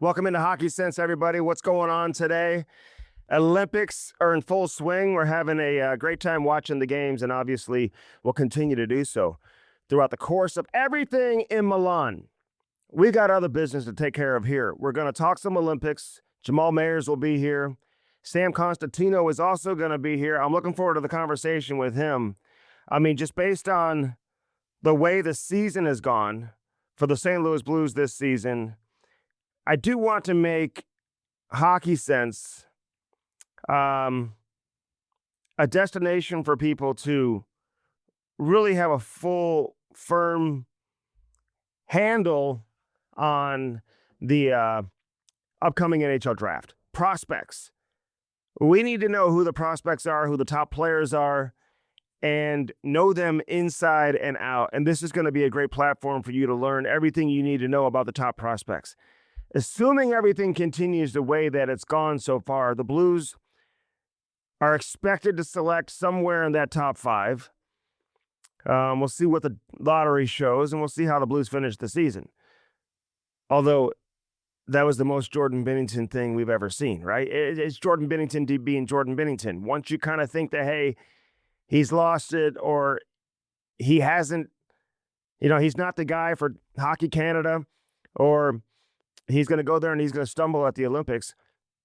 Welcome into Hockey Sense, everybody. What's going on today? Olympics are in full swing. We're having a great time watching the games, and obviously we'll continue to do so throughout the course of everything in Milan. We got other business to take care of here. We're going to talk some Olympics. Jamal Mayers will be here. Sam Cosentino is also going to be here. I'm looking forward to the conversation with him. I mean, just based on the way the season has gone for the St. Louis Blues this season, I do want to make Hockey Sense a destination for people to really have a full, firm handle on the upcoming NHL Draft. Prospects. We need to know who the prospects are, who the top players are, and know them inside and out. And this is going to be a great platform for you to learn everything you need to know about the top prospects. Assuming everything continues the way that it's gone so far, the Blues are expected to select somewhere in that top five. We'll see what the lottery shows, and we'll see how the Blues finish the season. Although that was the most Jordan Binnington thing we've ever seen, right? It's Jordan Binnington being Jordan Binnington. Once you kind of think that, hey, he's lost it or he hasn't, he's not the guy for Hockey Canada, or he's going to go there and he's going to stumble at the Olympics,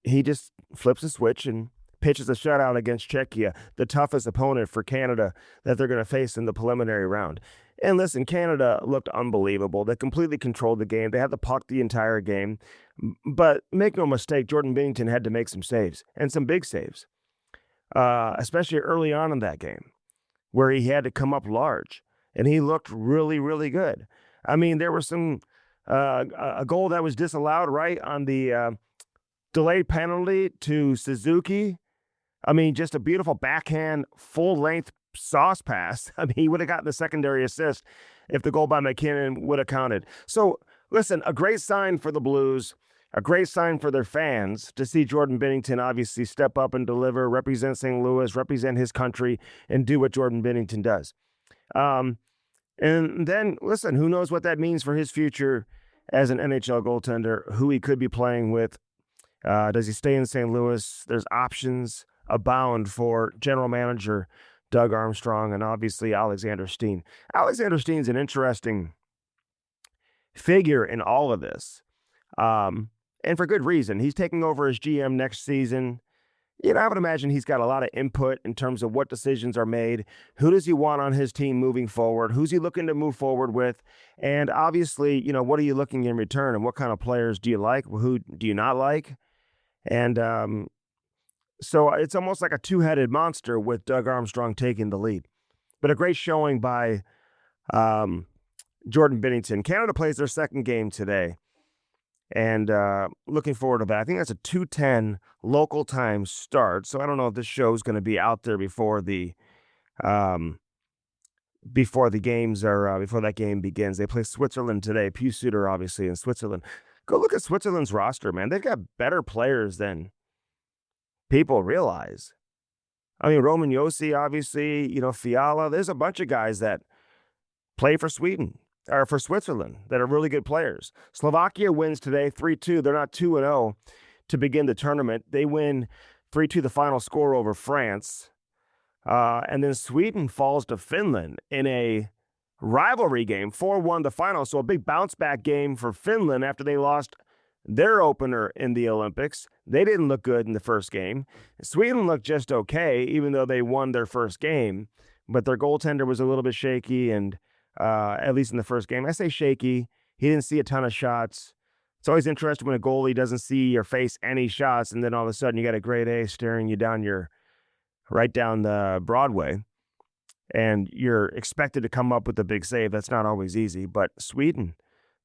he just flips a switch and pitches a shutout against Czechia, the toughest opponent for Canada that they're going to face in the preliminary round. And listen, Canada looked unbelievable. They completely controlled the game. They had the puck the entire game. But make no mistake, Jordan Binnington had to make some saves, and some big saves, especially early on in that game where he had to come up large. And he looked really, really good. I mean, there were some a goal that was disallowed, right, on the delayed penalty to Suzuki. I mean, just a beautiful backhand, full-length sauce pass. I mean, he would have gotten the secondary assist if the goal by McKinnon would have counted. So, listen, a great sign for the Blues, a great sign for their fans to see Jordan Binnington obviously step up and deliver, represent St. Louis, represent his country, and do what Jordan Binnington does. And then, listen, who knows what that means for his future as an NHL goaltender, who he could be playing with. Does he stay in St. Louis? There's options abound for general manager Doug Armstrong and obviously Alexander Steen. Alexander Steen's an interesting figure in all of this, and for good reason. He's taking over as GM next season. I would imagine he's got a lot of input in terms of what decisions are made. Who does he want on his team moving forward? Who's he looking to move forward with? And obviously, what are you looking in return? And what kind of players do you like? Who do you not like? And so it's almost like a two-headed monster with Doug Armstrong taking the lead. But a great showing by Jordan Binnington. Canada plays their second game today. And looking forward to that. I think that's a 2:10 local time start. So I don't know if this show is going to be out there before the games are before that game begins. They play Switzerland today. Pew Suter, obviously, in Switzerland. Go look at Switzerland's roster, man. They've got better players than people realize. I mean, Roman Josi, obviously, Fiala. There's a bunch of guys that play for Sweden. Or for Switzerland, that are really good players. Slovakia wins today 3-2. They're not 2-0 to begin the tournament. They win 3-2, the final score over France. And then Sweden falls to Finland in a rivalry game, 4-1 the final. So a big bounce-back game for Finland after they lost their opener in the Olympics. They didn't look good in the first game. Sweden looked just okay, even though they won their first game. But their goaltender was a little bit shaky, and at least in the first game. I say shaky. He didn't see a ton of shots. It's always interesting when a goalie doesn't see or face any shots, and then all of a sudden you got a grade A staring you down right down the Broadway, and you're expected to come up with a big save. That's not always easy. But Sweden,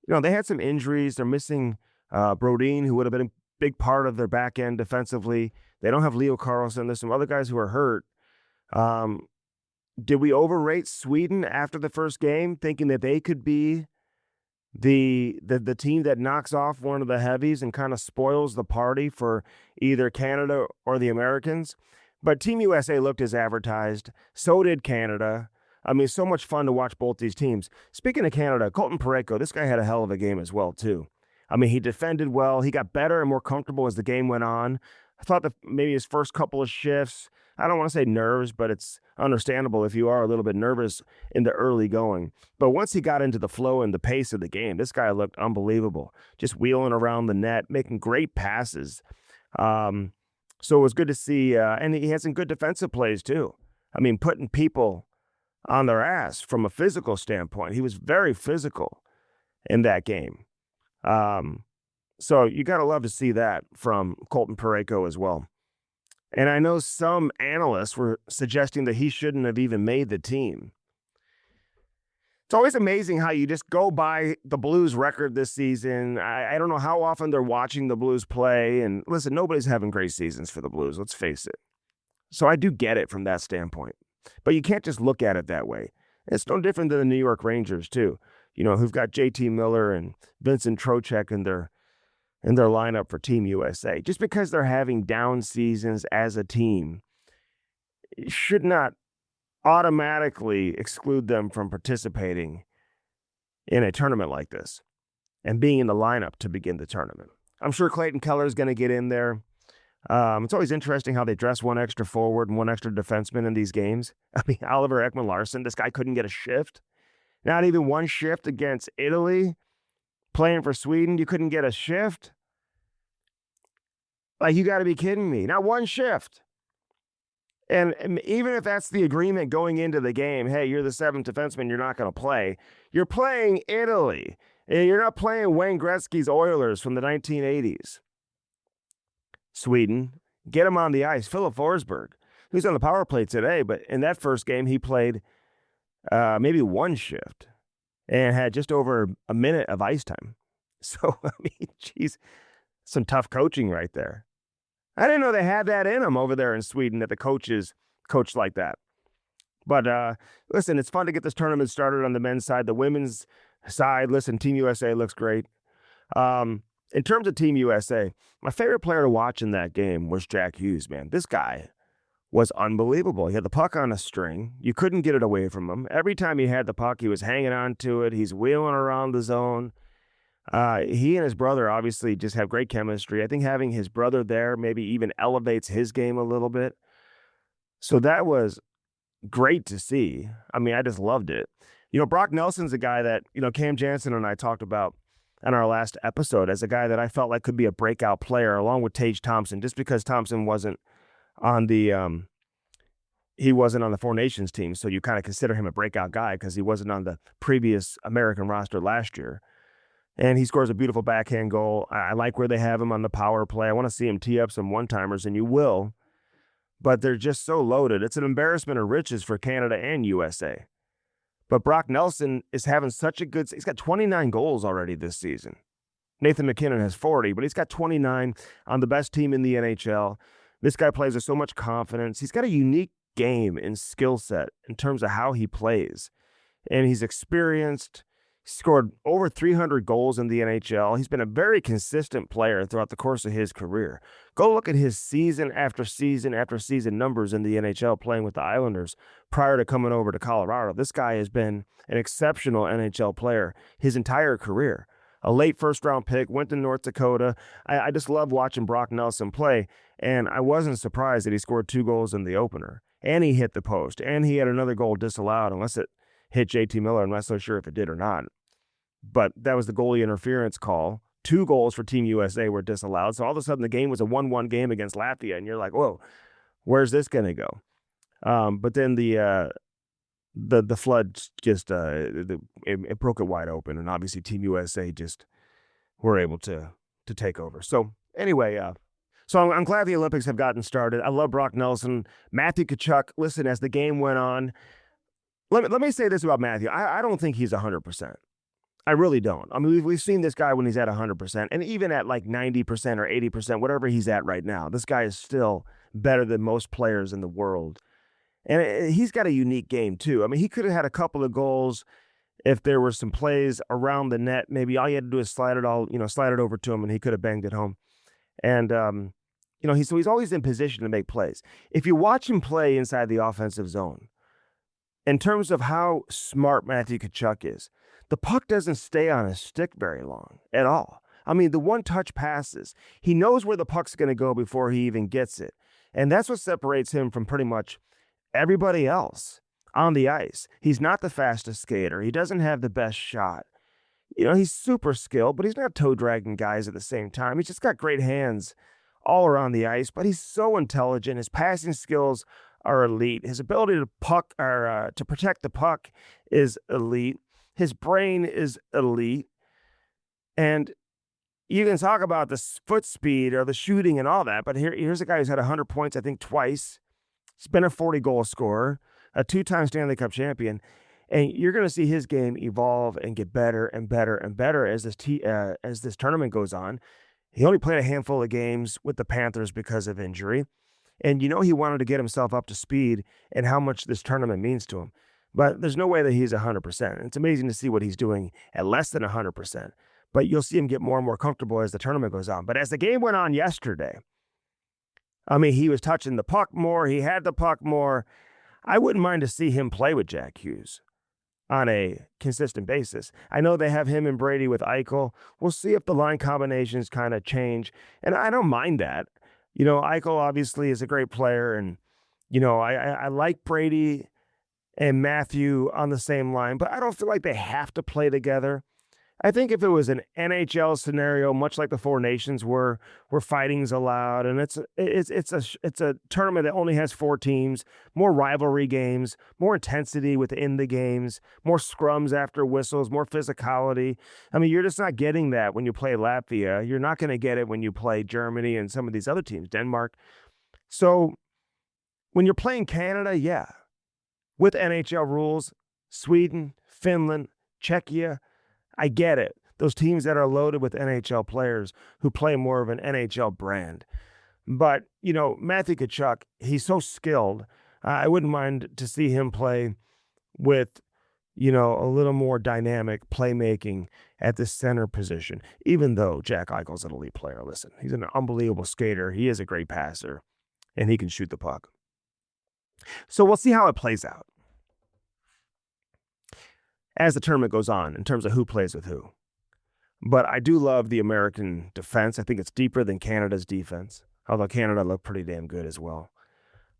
they had some injuries. They're missing Brodin, who would have been a big part of their back end defensively. They don't have Leo Carlsson. There's some other guys who are hurt. Did we overrate Sweden after the first game, thinking that they could be the team that knocks off one of the heavies and kind of spoils the party for either Canada or the Americans? But Team USA looked as advertised. So did Canada. I mean, so much fun to watch both these teams. Speaking of Canada, Colton Parayko, this guy had a hell of a game as well, too. I mean, he defended well. He got better and more comfortable as the game went on. I thought that maybe his first couple of shifts, I don't want to say nerves, but it's understandable if you are a little bit nervous in the early going. But once he got into the flow and the pace of the game, this guy looked unbelievable. Just wheeling around the net, making great passes. So it was good to see, and he had some good defensive plays too. I mean, putting people on their ass from a physical standpoint. He was very physical in that game. So you got to love to see that from Colton Parayko as well. And I know some analysts were suggesting that he shouldn't have even made the team. It's always amazing how you just go by the Blues record this season. I don't know how often they're watching the Blues play. And listen, nobody's having great seasons for the Blues, let's face it. So I do get it from that standpoint. But you can't just look at it that way. It's no different than the New York Rangers, too, who've got JT Miller and Vincent Trocheck in their lineup for Team USA. Just because they're having down seasons as a team should not automatically exclude them from participating in a tournament like this and being in the lineup to begin the tournament. I'm sure Clayton Keller is going to get in there. It's always interesting how they dress one extra forward and one extra defenseman in these games. I mean, Oliver Ekman-Larsson, this guy couldn't get a shift. Not even one shift against Italy. Playing for Sweden, you couldn't get a shift? Like, you got to be kidding me. Not one shift. And even if that's the agreement going into the game, hey, you're the seventh defenseman, you're not going to play. You're playing Italy. You're not playing Wayne Gretzky's Oilers from the 1980s. Sweden, get him on the ice. Philip Forsberg, who's on the power play today, but in that first game, he played maybe one shift and had just over a minute of ice time. So, I mean, geez, some tough coaching right there. I didn't know they had that in them over there in Sweden, that the coaches coach like that. But listen, it's fun to get this tournament started on the men's side. The women's side, listen, Team USA looks great. In terms of Team USA, my favorite player to watch in that game was Jack Hughes, man. This guy was unbelievable. He had the puck on a string. You couldn't get it away from him. Every time he had the puck, he was hanging on to it. He's wheeling around the zone. He and his brother obviously just have great chemistry. I think having his brother there maybe even elevates his game a little bit. So that was great to see. I mean, I just loved it. Brock Nelson's a guy that, Cam Jansen and I talked about on our last episode as a guy that I felt like could be a breakout player along with Tage Thompson, just because Thompson wasn't on the Four Nations team. So you kind of consider him a breakout guy because he wasn't on the previous American roster last year. And he scores a beautiful backhand goal. I like where they have him on the power play. I want to see him tee up some one-timers, and you will. But they're just so loaded. It's an embarrassment of riches for Canada and USA. But Brock Nelson is having such a good – he's got 29 goals already this season. Nathan McKinnon has 40, but he's got 29 on the best team in the NHL. This guy plays with so much confidence. He's got a unique game and skill set in terms of how he plays. And he's experienced – scored over 300 goals in the NHL. He's been a very consistent player throughout the course of his career. Go look at his season after season after season numbers in the NHL playing with the Islanders prior to coming over to Colorado. This guy has been an exceptional NHL player his entire career. A late first-round pick, went to North Dakota. I just love watching Brock Nelson play, and I wasn't surprised that he scored 2 goals in the opener. And he hit the post, and he had another goal disallowed, unless it hit JT Miller. I'm not so sure if it did or not. But that was the goalie interference call. 2 goals for Team USA were disallowed. So all of a sudden the game was a 1-1 game against Latvia, and you're like, whoa, where's this going to go? But then the flood just it broke it wide open, and obviously Team USA just were able to take over. So anyway, so I'm glad the Olympics have gotten started. I love Brock Nelson, Matthew Tkachuk. Listen, as the game went on, let me say this about Matthew. I don't think he's 100%. I really don't. I mean, we've seen this guy when he's at 100%, and even at like 90% or 80%, whatever he's at right now, this guy is still better than most players in the world. And he's got a unique game, too. I mean, he could have had a couple of goals if there were some plays around the net. Maybe all you had to do is slide it over to him, and he could have banged it home. And, he's always in position to make plays. If you watch him play inside the offensive zone, in terms of how smart Matthew Tkachuk is, the puck doesn't stay on his stick very long at all. I mean, the one-touch passes. He knows where the puck's going to go before he even gets it. And that's what separates him from pretty much everybody else on the ice. He's not the fastest skater. He doesn't have the best shot. He's super skilled, but he's not toe-dragging guys at the same time. He's just got great hands all around the ice, but he's so intelligent. His passing skills are elite. His ability to protect the puck is elite. His brain is elite. And you can talk about the foot speed or the shooting and all that, but here's a guy who's had 100 points, I think, twice. He's been a 40-goal scorer, a 2-time Stanley Cup champion. And you're going to see his game evolve and get better and better and better as this tournament goes on. He only played a handful of games with the Panthers because of injury. And he wanted to get himself up to speed and how much this tournament means to him. But there's no way that he's 100%. It's amazing to see what he's doing at less than 100%. But you'll see him get more and more comfortable as the tournament goes on. But as the game went on yesterday, I mean, he was touching the puck more. He had the puck more. I wouldn't mind to see him play with Jack Hughes on a consistent basis. I know they have him and Brady with Eichel. We'll see if the line combinations kind of change. And I don't mind that. Eichel obviously is a great player. And, I like Brady and Matthew on the same line, but I don't feel like they have to play together. I think if it was an NHL scenario, much like the Four Nations were, where fighting's allowed, and it's a tournament that only has 4 teams, more rivalry games, more intensity within the games, more scrums after whistles, more physicality. I mean, you're just not getting that when you play Latvia. You're not going to get it when you play Germany and some of these other teams, Denmark. So when you're playing Canada, yeah, with NHL rules, Sweden, Finland, Czechia, I get it. Those teams that are loaded with NHL players who play more of an NHL brand. But, Matthew Tkachuk, he's so skilled. I wouldn't mind to see him play with, a little more dynamic playmaking at the center position, even though Jack Eichel's an elite player. Listen, he's an unbelievable skater. He is a great passer, and he can shoot the puck. So we'll see how it plays out as the tournament goes on in terms of who plays with who. But I do love the American defense. I think it's deeper than Canada's defense, although Canada looked pretty damn good as well.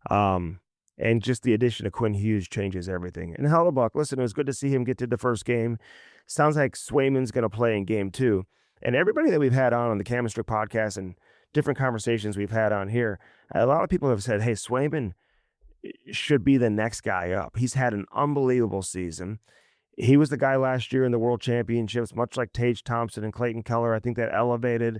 And just the addition of Quinn Hughes changes everything. And Hellebuck, listen, it was good to see him get to the first game. Sounds like Swayman's going to play in game 2. And everybody that we've had on the Chemistry podcast and different conversations we've had on here, a lot of people have said, hey, Swayman should be the next guy up. He's had an unbelievable season. He was the guy last year in the World Championships, much like Tage Thompson and Clayton Keller. I think that elevated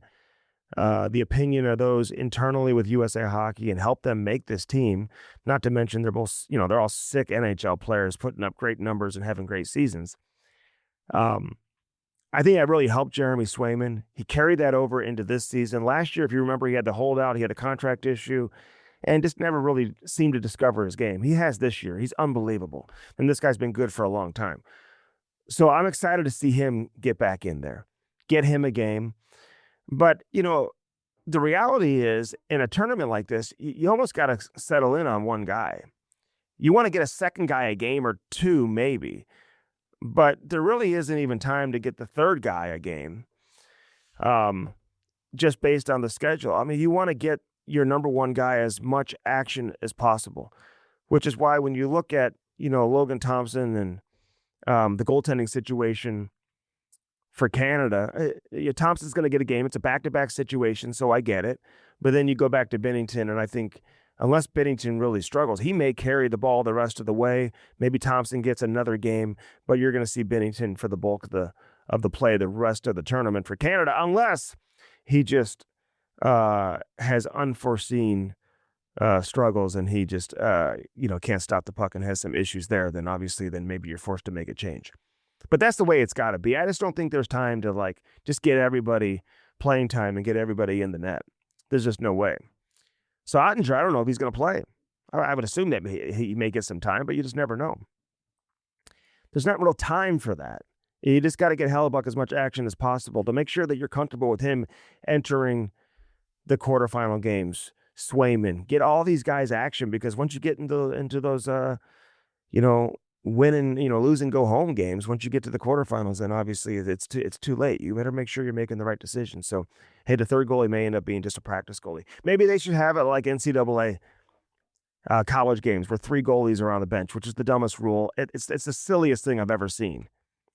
the opinion of those internally with USA Hockey and helped them make this team. Not to mention they're both, they're all sick NHL players putting up great numbers and having great seasons. I think that really helped Jeremy Swayman. He carried that over into this season. Last year, if you remember, he had the holdout. He had a contract issue and just never really seemed to discover his game. He has this year. He's unbelievable. And this guy's been good for a long time. So I'm excited to see him get back in there, get him a game. But, the reality is in a tournament like this, you almost got to settle in on one guy. You want to get a second guy a game or 2 maybe, but there really isn't even time to get the third guy a game just based on the schedule. I mean, you want to get your number one guy as much action as possible, which is why when you look at, Logan Thompson and the goaltending situation for Canada, Thompson's going to get a game. It's a back-to-back situation, so I get it. But then you go back to Binnington, and I think unless Binnington really struggles, he may carry the ball the rest of the way. Maybe Thompson gets another game, but you're going to see Binnington for the bulk of the play the rest of the tournament for Canada, unless he just has unforeseen struggles and he just can't stop the puck and has some issues there. Then obviously maybe you're forced to make a change. But that's the way it's got to be. I just don't think there's time to just get everybody playing time and get everybody in the net. There's just no way. So Ottinger, I don't know if he's going to play. I would assume that he may get some time, but you just never know. There's not real time for that. You just got to get Hellebuck as much action as possible to make sure that you're comfortable with him entering the quarterfinal games. Swayman, get all these guys action, because once you get into those winning, losing go home games. Once you get to the quarterfinals, then obviously it's too late. You better make sure you're making the right decision. So, hey, the third goalie may end up being just a practice goalie. Maybe they should have it like NCAA college games where 3 goalies are on the bench, which is the dumbest rule. It's the silliest thing I've ever seen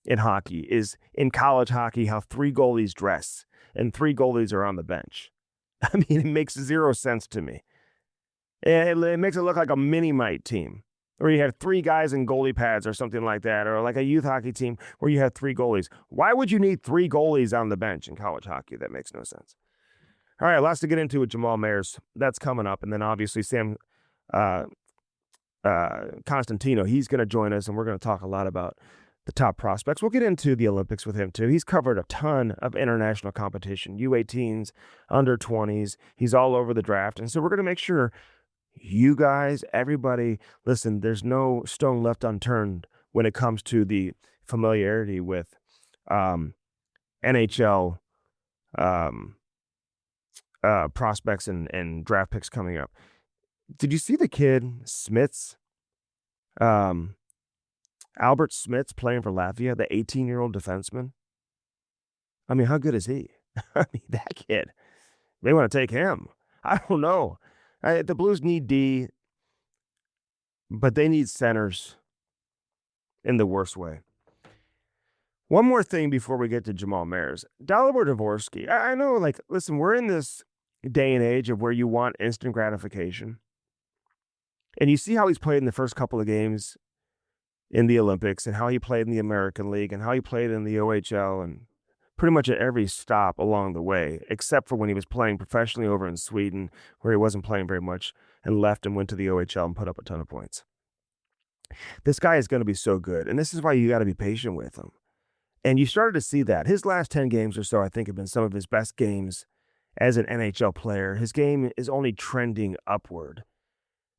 in hockey. Is in college hockey how 3 goalies dress and 3 goalies are on the bench. I mean, it makes 0 sense to me. It makes it look like a mini-mite team, or you have 3 guys in goalie pads or something like that, or like a youth hockey team where you have 3 goalies. Why would you need 3 goalies on the bench in college hockey? That makes no sense. All right, lots to get into with Jamal Mayers. That's coming up. And then obviously Sam Cosentino, he's going to join us, and we're going to talk a lot about the top prospects. We'll get into the Olympics with him too. He's covered a ton of international competition, U18s, under 20s. He's all over the draft. And so we're going to make sure you guys, everybody, listen, there's no stone left unturned when it comes to the familiarity with NHL prospects and draft picks coming up. Did you see the kid Smits? Albert Smits playing for Latvia, the 18-year-old defenseman. I mean, how good is he? I mean, that kid. They want to take him. I don't know. The Blues need D, but they need centers in the worst way. One more thing before we get to Jamal Mayers. Dalibor Dvorsky. I know, listen, we're in this day and age of where you want instant gratification. And you see how he's played in the first couple of games in the Olympics, and how he played in the American League, and how he played in the OHL, and pretty much at every stop along the way, except for when he was playing professionally over in Sweden, where he wasn't playing very much, and left and went to the OHL and put up a ton of points. This guy is going to be so good, and this is why you got to be patient with him. And you started to see that. His last 10 games or so, I think, have been some of his best games as an NHL player. His game is only trending upward.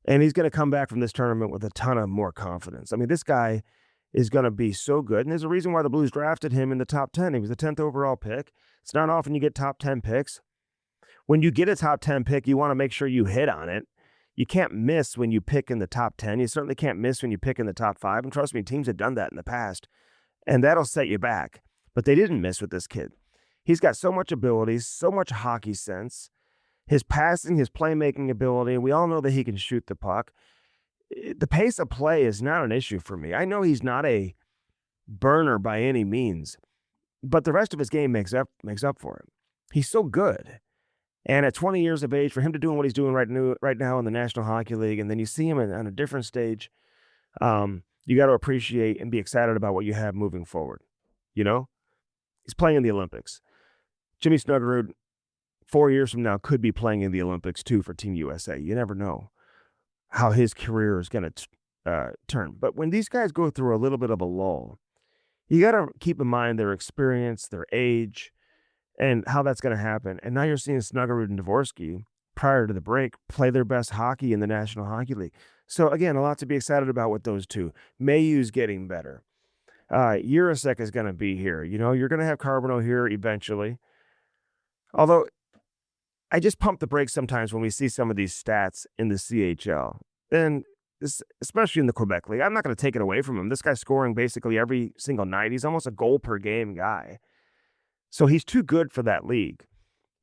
And he's going to come back from this tournament with a ton of more confidence. I mean, this guy is going to be so good. And there's a reason why the Blues drafted him in the top 10. He was the 10th overall pick. It's not often you get top 10 picks. When you get a top 10 pick, you want to make sure you hit on it. You can't miss when you pick in the top 10. You certainly can't miss when you pick in the top 5. And trust me, teams have done that in the past. And that'll set you back. But they didn't miss with this kid. He's got so much ability, so much hockey sense. His passing, his playmaking ability, we all know that he can shoot the puck. The pace of play is not an issue for me. I know he's not a burner by any means, but the rest of his game makes up for it. He's so good. And at 20 years of age, for him to doing what he's doing right now in the National Hockey League, and then you see him on a different stage, you got to appreciate and be excited about what you have moving forward. He's playing in the Olympics. Jimmy Snuggerud, 4 years from now, could be playing in the Olympics too for Team USA. You never know how his career is going to turn. But when these guys go through a little bit of a lull, you got to keep in mind their experience, their age, and how that's going to happen. And now you're seeing Snuggerud and Dvorsky, prior to the break, play their best hockey in the National Hockey League. So again, a lot to be excited about with those two. Mayu's getting better. Urasek is going to be here. You're going to have Carbonneau here eventually. Although, I just pump the brakes sometimes when we see some of these stats in the CHL. And especially in the Quebec League. I'm not going to take it away from him. This guy's scoring basically every single night. He's almost a goal per game guy. So he's too good for that league.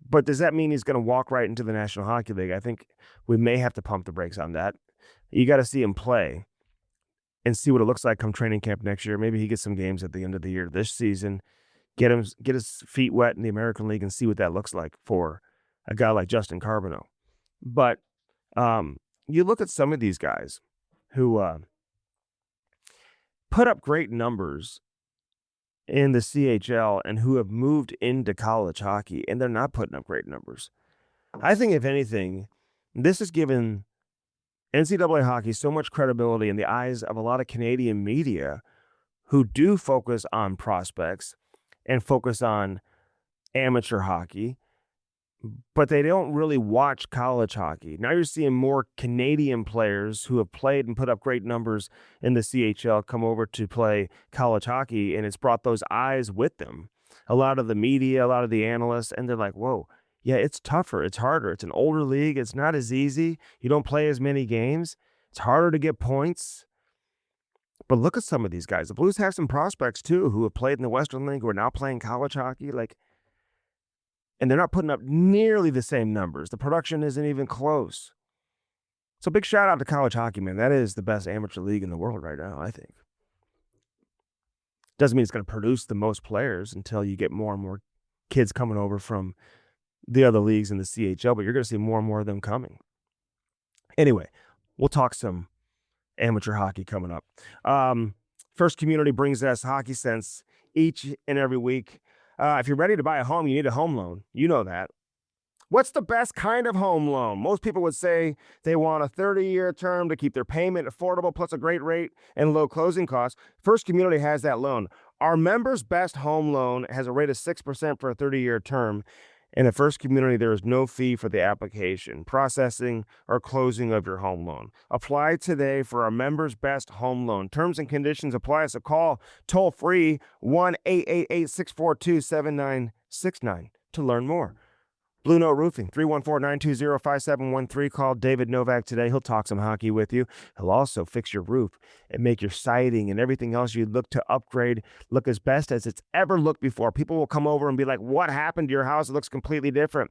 But does that mean he's going to walk right into the National Hockey League? I think we may have to pump the brakes on that. You got to see him play and see what it looks like come training camp next year. Maybe he gets some games at the end of the year this season. Get his feet wet in the American League and see what that looks like for a guy like Justin Carbonneau. But you look at some of these guys who put up great numbers in the CHL and who have moved into college hockey, and they're not putting up great numbers. I think, if anything, this has given NCAA hockey so much credibility in the eyes of a lot of Canadian media who do focus on prospects and focus on amateur hockey, but they don't really watch college hockey. Now you're seeing more Canadian players who have played and put up great numbers in the CHL come over to play college hockey, and it's brought those eyes with them. A lot of the media, a lot of the analysts, and they're like, whoa, yeah, it's tougher, it's harder, it's an older league, it's not as easy, you don't play as many games, it's harder to get points. But look at some of these guys. The Blues have some prospects, too, who have played in the Western League, who are now playing college hockey. And they're not putting up nearly the same numbers. The production isn't even close. So big shout out to college hockey, man. That is the best amateur league in the world right now, I think. Doesn't mean it's going to produce the most players until you get more and more kids coming over from the other leagues in the CHL, but you're going to see more and more of them coming. Anyway, we'll talk some amateur hockey coming up. First Community brings us Hockey Sense each and every week. If you're ready to buy a home, you need a home loan. You know that. What's the best kind of home loan? Most people would say they want a 30-year term to keep their payment affordable, plus a great rate and low closing costs. First Community has that loan. Our members' best home loan has a rate of 6% for a 30-year term. And at First Community, there is no fee for the application, processing, or closing of your home loan. Apply today for our members' best home loan. Terms and conditions apply. So call toll-free 1-888-642-7969 to learn more. Blue Note Roofing, 314-920-5713. Call David Novak today. He'll talk some hockey with you. He'll also fix your roof and make your siding and everything else you look to upgrade look as best as it's ever looked before. People will come over and be like, what happened to your house? It looks completely different.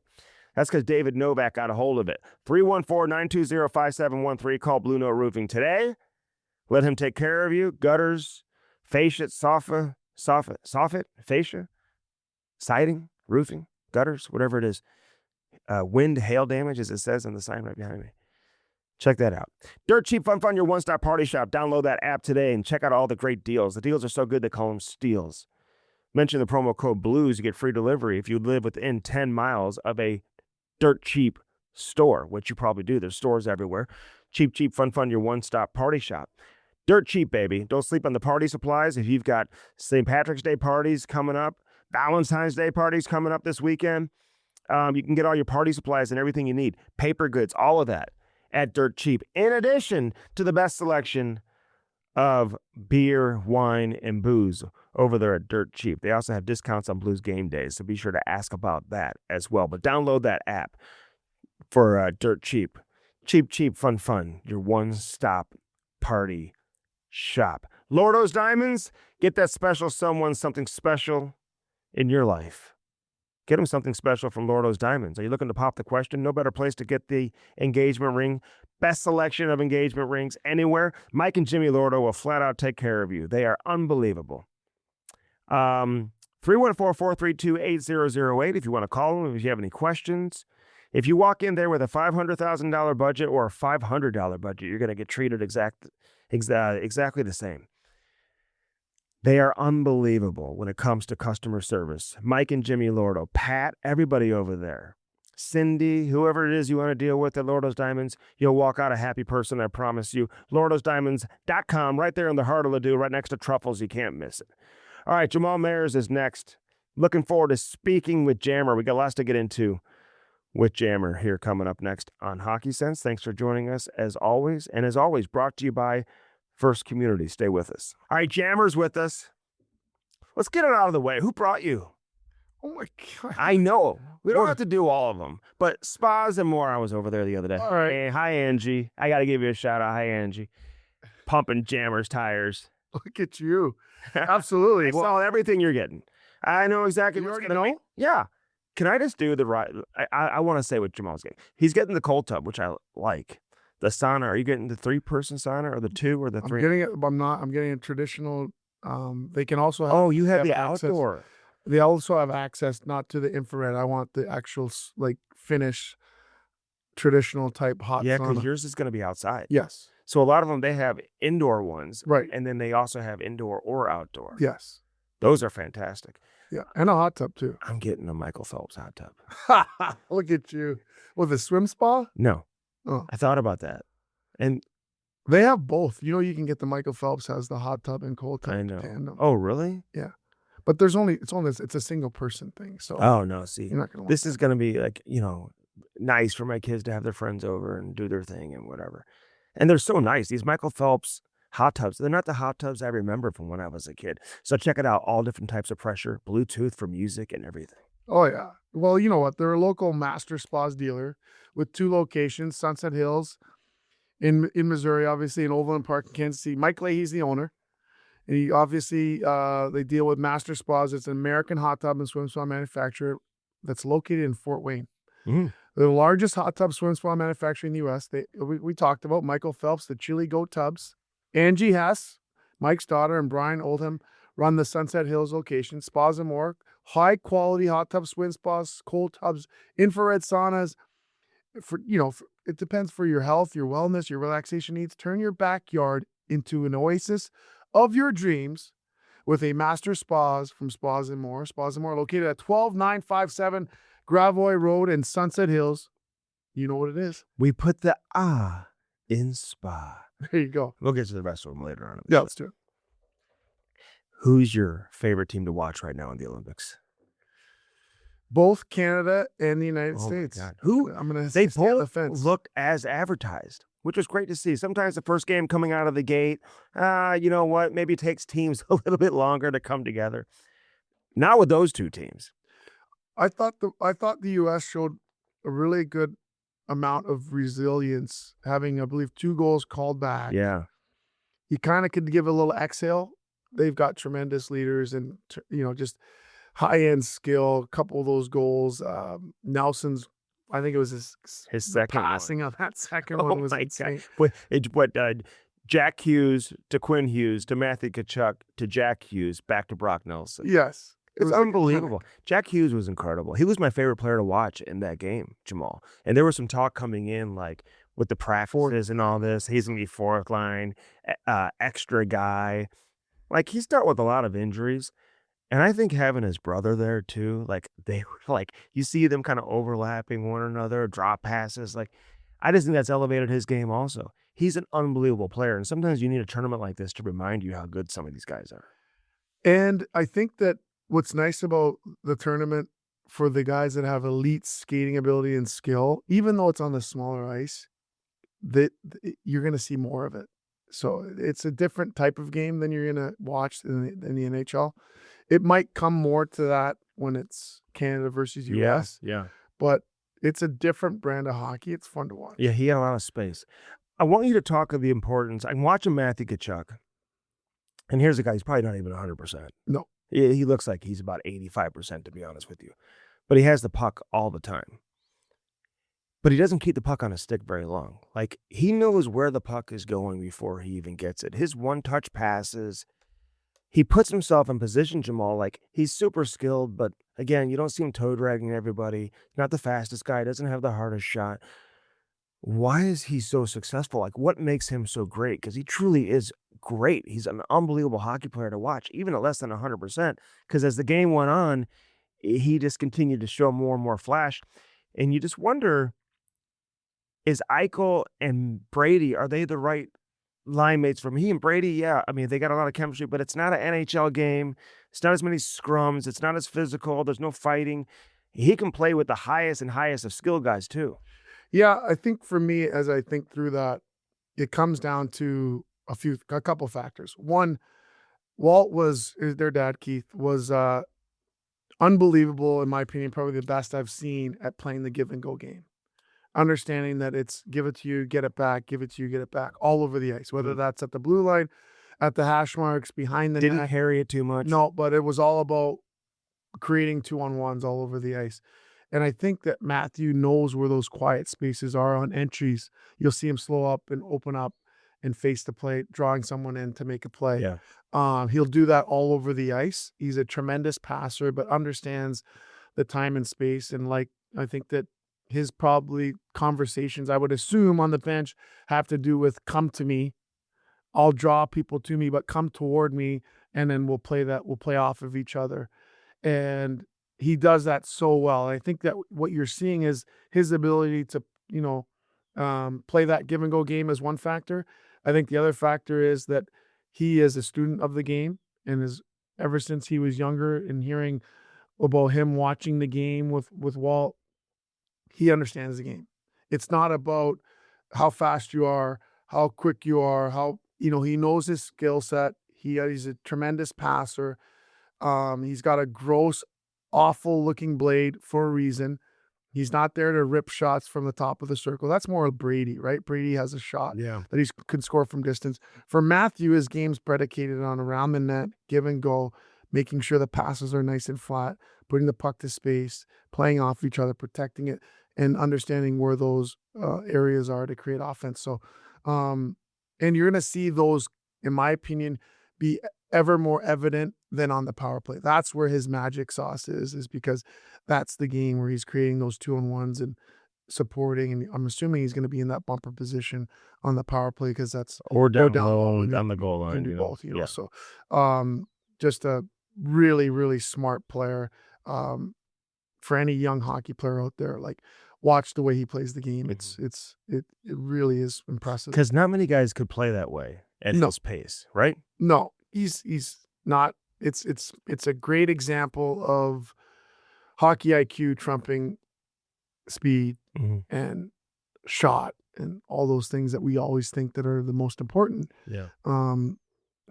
That's because David Novak got a hold of it. 314-920-5713. Call Blue Note Roofing today. Let him take care of you. Gutters, fascia, soffit, fascia, siding, roofing, gutters, whatever it is. Wind, hail damage, as it says on the sign right behind me. Check that out. Dirt Cheap Fun Fun, your one-stop party shop. Download that app today and check out all the great deals. The deals are so good they call them steals. Mention the promo code BLUES. You get free delivery if you live within 10 miles of a Dirt Cheap store, which you probably do. There's stores everywhere. Cheap Fun Fun, your one-stop party shop. Dirt cheap, baby. Don't sleep on the party supplies. If you've got St. Patrick's Day parties coming up, Valentine's Day parties coming up this weekend, you can get all your party supplies and everything you need. Paper goods, all of that at Dirt Cheap. In addition to the best selection of beer, wine, and booze over there at Dirt Cheap. They also have discounts on Blues game days, so be sure to ask about that as well. But download that app for Dirt Cheap. Cheap, fun, your one-stop party shop. Lordo's Diamonds, get that special someone something special in your life. Get them something special from Lordo's Diamonds. Are you looking to pop the question? No better place to get the engagement ring. Best selection of engagement rings anywhere. Mike and Jimmy Lordo will flat out take care of you. They are unbelievable. 314-432-8008 if you want to call them, if you have any questions. If you walk in there with a $500,000 budget or a $500 budget, you're going to get treated exactly the same. They are unbelievable when it comes to customer service. Mike and Jimmy Lordo, Pat, everybody over there. Cindy, whoever it is you want to deal with at Lordo's Diamonds, you'll walk out a happy person, I promise you. LordosDiamonds.com, right there in the heart of Ladue, right next to Truffles. You can't miss it. All right, Jamal Mayers is next. Looking forward to speaking with Jammer. We got lots to get into with Jammer here coming up next on Hockey Sense. Thanks for joining us as always. And as always, brought to you by First Community. Stay with us. All right, Jammer's with us. Let's get it out of the way. Who brought you? Oh, my God. I know. We don't have to do all of them. But Spas and More, I was over there the other day. All right. Hey, hi, Angie. I got to give you a shout out. Hi, Angie. Pumping Jammer's tires. Look at you. Absolutely. I saw everything you're getting. I know exactly You what's already going on. Yeah. Can I just do the right? I want to say what Jamal's getting. He's getting the cold tub, which I like. The sauna. Are you getting the 3-person sauna or the 2 or the 3? I'm getting it. I'm not. I'm getting a traditional. They can also have. Oh, you have the access. outdoor. They also have access not to the infrared. I want the actual Finnish traditional type hot Yeah, sauna. because yours is going to be outside. Yes. So a lot of them, they have indoor ones. Right. And then they also have indoor or outdoor. Yes. Those are fantastic. Yeah, and a hot tub too. I'm getting a Michael Phelps hot tub. Look at you. With a swim spa? No. Oh. I thought about that. And they have both. You know, you can get the Michael Phelps has the hot tub and cold tub I know. tandem. Oh, really? Yeah. But it's a single person thing. So Oh, no. See, you're not gonna this is going to be like, nice for my kids to have their friends over and do their thing and whatever. And they're so nice. These Michael Phelps hot tubs, they're not the hot tubs I remember from when I was a kid. So check it out. All different types of pressure, Bluetooth for music and everything. Oh, yeah. Well, you know what? They're a local master spas dealer with 2 locations, Sunset Hills in Missouri, obviously, in Overland Park in Kansas City. Mike Leahy's the owner. And he obviously, they deal with Master Spas. It's an American hot tub and swim spa manufacturer that's located in Fort Wayne. Mhm. The largest hot tub swim spa manufacturer in the U.S. We talked about Michael Phelps, the Chili Goat Tubs. Angie Hess, Mike's daughter, and Brian Oldham run the Sunset Hills location. Spas and more. High quality hot tub swim spas, cold tubs, infrared saunas. It depends for your health, your wellness, your relaxation needs. Turn your backyard into an oasis of your dreams with a master spas from Spas and More. Spas and More located at 12957 Gravois Road in Sunset Hills. You know what it is. We put the in spa. There you go. We'll get to the rest of them later on. Yeah, let's do it. Who's your favorite team to watch right now in the Olympics? Both Canada and the United Oh my States. God. Who? I'm going to They stay on the both fence. looked as advertised, which was great to see. Sometimes the first game coming out of the gate, you know what? Maybe it takes teams a little bit longer to come together. Not with those two teams. I thought the U.S. showed a really good amount of resilience, having, I believe, 2 goals called back. Yeah. You kind of could give a little exhale. They've got tremendous leaders and, just high-end skill. A couple of those goals. Nelson's, I think it was His second passing of that second one was insane. Jack Hughes to Quinn Hughes to Matthew Tkachuk to Jack Hughes back to Brock Nelson. Yes. It's unbelievable. Jack Hughes was incredible. He was my favorite player to watch in that game, Jamal. And there was some talk coming in, like, with the practices and all this. He's going to be fourth line, extra guy. Like, he's dealt with a lot of injuries. And I think having his brother there, too, like, they were, like, you see them kind of overlapping one another, drop passes. Like, I just think that's elevated his game also. He's an unbelievable player. And sometimes you need a tournament like this to remind you how good some of these guys are. And I think that what's nice about the tournament for the guys that have elite skating ability and skill, even though it's on the smaller ice, that you're going to see more of it. So it's a different type of game than you're going to watch in the NHL. It might come more to that when it's Canada versus US. Yeah. But it's a different brand of hockey. It's fun to watch. Yeah, he had a lot of space. I want you to talk of the importance. I'm watching Matthew Tkachuk. And here's a guy, he's probably not even 100%. No. He looks like he's about 85%, to be honest with you. But he has the puck all the time. But he doesn't keep the puck on his stick very long. Like, he knows where the puck is going before he even gets it. His one-touch passes, he puts himself in position, Jamal. Like, he's super skilled, but again, you don't see him toe-dragging everybody. Not the fastest guy, doesn't have the hardest shot. Why is he so successful? Like, what makes him so great? Because he truly is great. He's an unbelievable hockey player to watch, even at less than 100%. Because as the game went on, he just continued to show more and more flash. And you just wonder, is Eichel and Brady, are they the right line mates for him? He and Brady, yeah, I mean, they got a lot of chemistry, but it's not an NHL game. It's not as many scrums. It's not as physical. There's no fighting. He can play with the highest and highest of skill guys, too. Yeah, I think for me, as I think through that, it comes down to a couple factors. One, their dad, Keith, was unbelievable, in my opinion, probably the best I've seen at playing the give and go game. Understanding that it's give it to you, get it back, give it to you, get it back, all over the ice, whether that's at the blue line, at the hash marks, behind the Didn't net. harry it too much. No, but it was all about creating 2-on-1s all over the ice. And I think that Matthew knows where those quiet spaces are on entries. You'll see him slow up and open up and face the plate, drawing someone in to make a play. Yeah. He'll do that all over the ice. He's a tremendous passer, but understands the time and space. And I think that his probably conversations, I would assume, on the bench have to do with come to me. I'll draw people to me, but come toward me, and then we'll play off of each other. And he does that so well. I think that what you're seeing is his ability to, play that give and go game is one factor. I think the other factor is that he is a student of the game, and is ever since he was younger, and hearing about him watching the game with Walt, he understands the game. It's not about how fast you are, how quick you are, he knows his skill set. He's a tremendous passer. He's got a gross, awful looking blade for a reason. He's not there to rip shots from the top of the circle. That's more Brady, right? Brady has a shot Yeah. that he can score from distance. For Matthew, his game's predicated on around the net, give and go, making sure the passes are nice and flat, putting the puck to space, playing off each other, protecting it, and understanding where those areas are to create offense. So, and you're going to see those, in my opinion, be ever more evident than on the power play. That's where his magic sauce is because that's the game where he's creating those 2-on-1s and supporting. And I'm assuming he's going to be in that bumper position on the power play because that's Or down low low on the goal can line, do you know. both, you know. Yeah. So, just a really, really smart player. For any young hockey player out there, like watch the way he plays the game. It really is impressive. Because not many guys could play that way at No. his pace, right? No, he's not. It's a great example of hockey IQ trumping speed Mhm. and shot and all those things that we always think that are the most important. Yeah.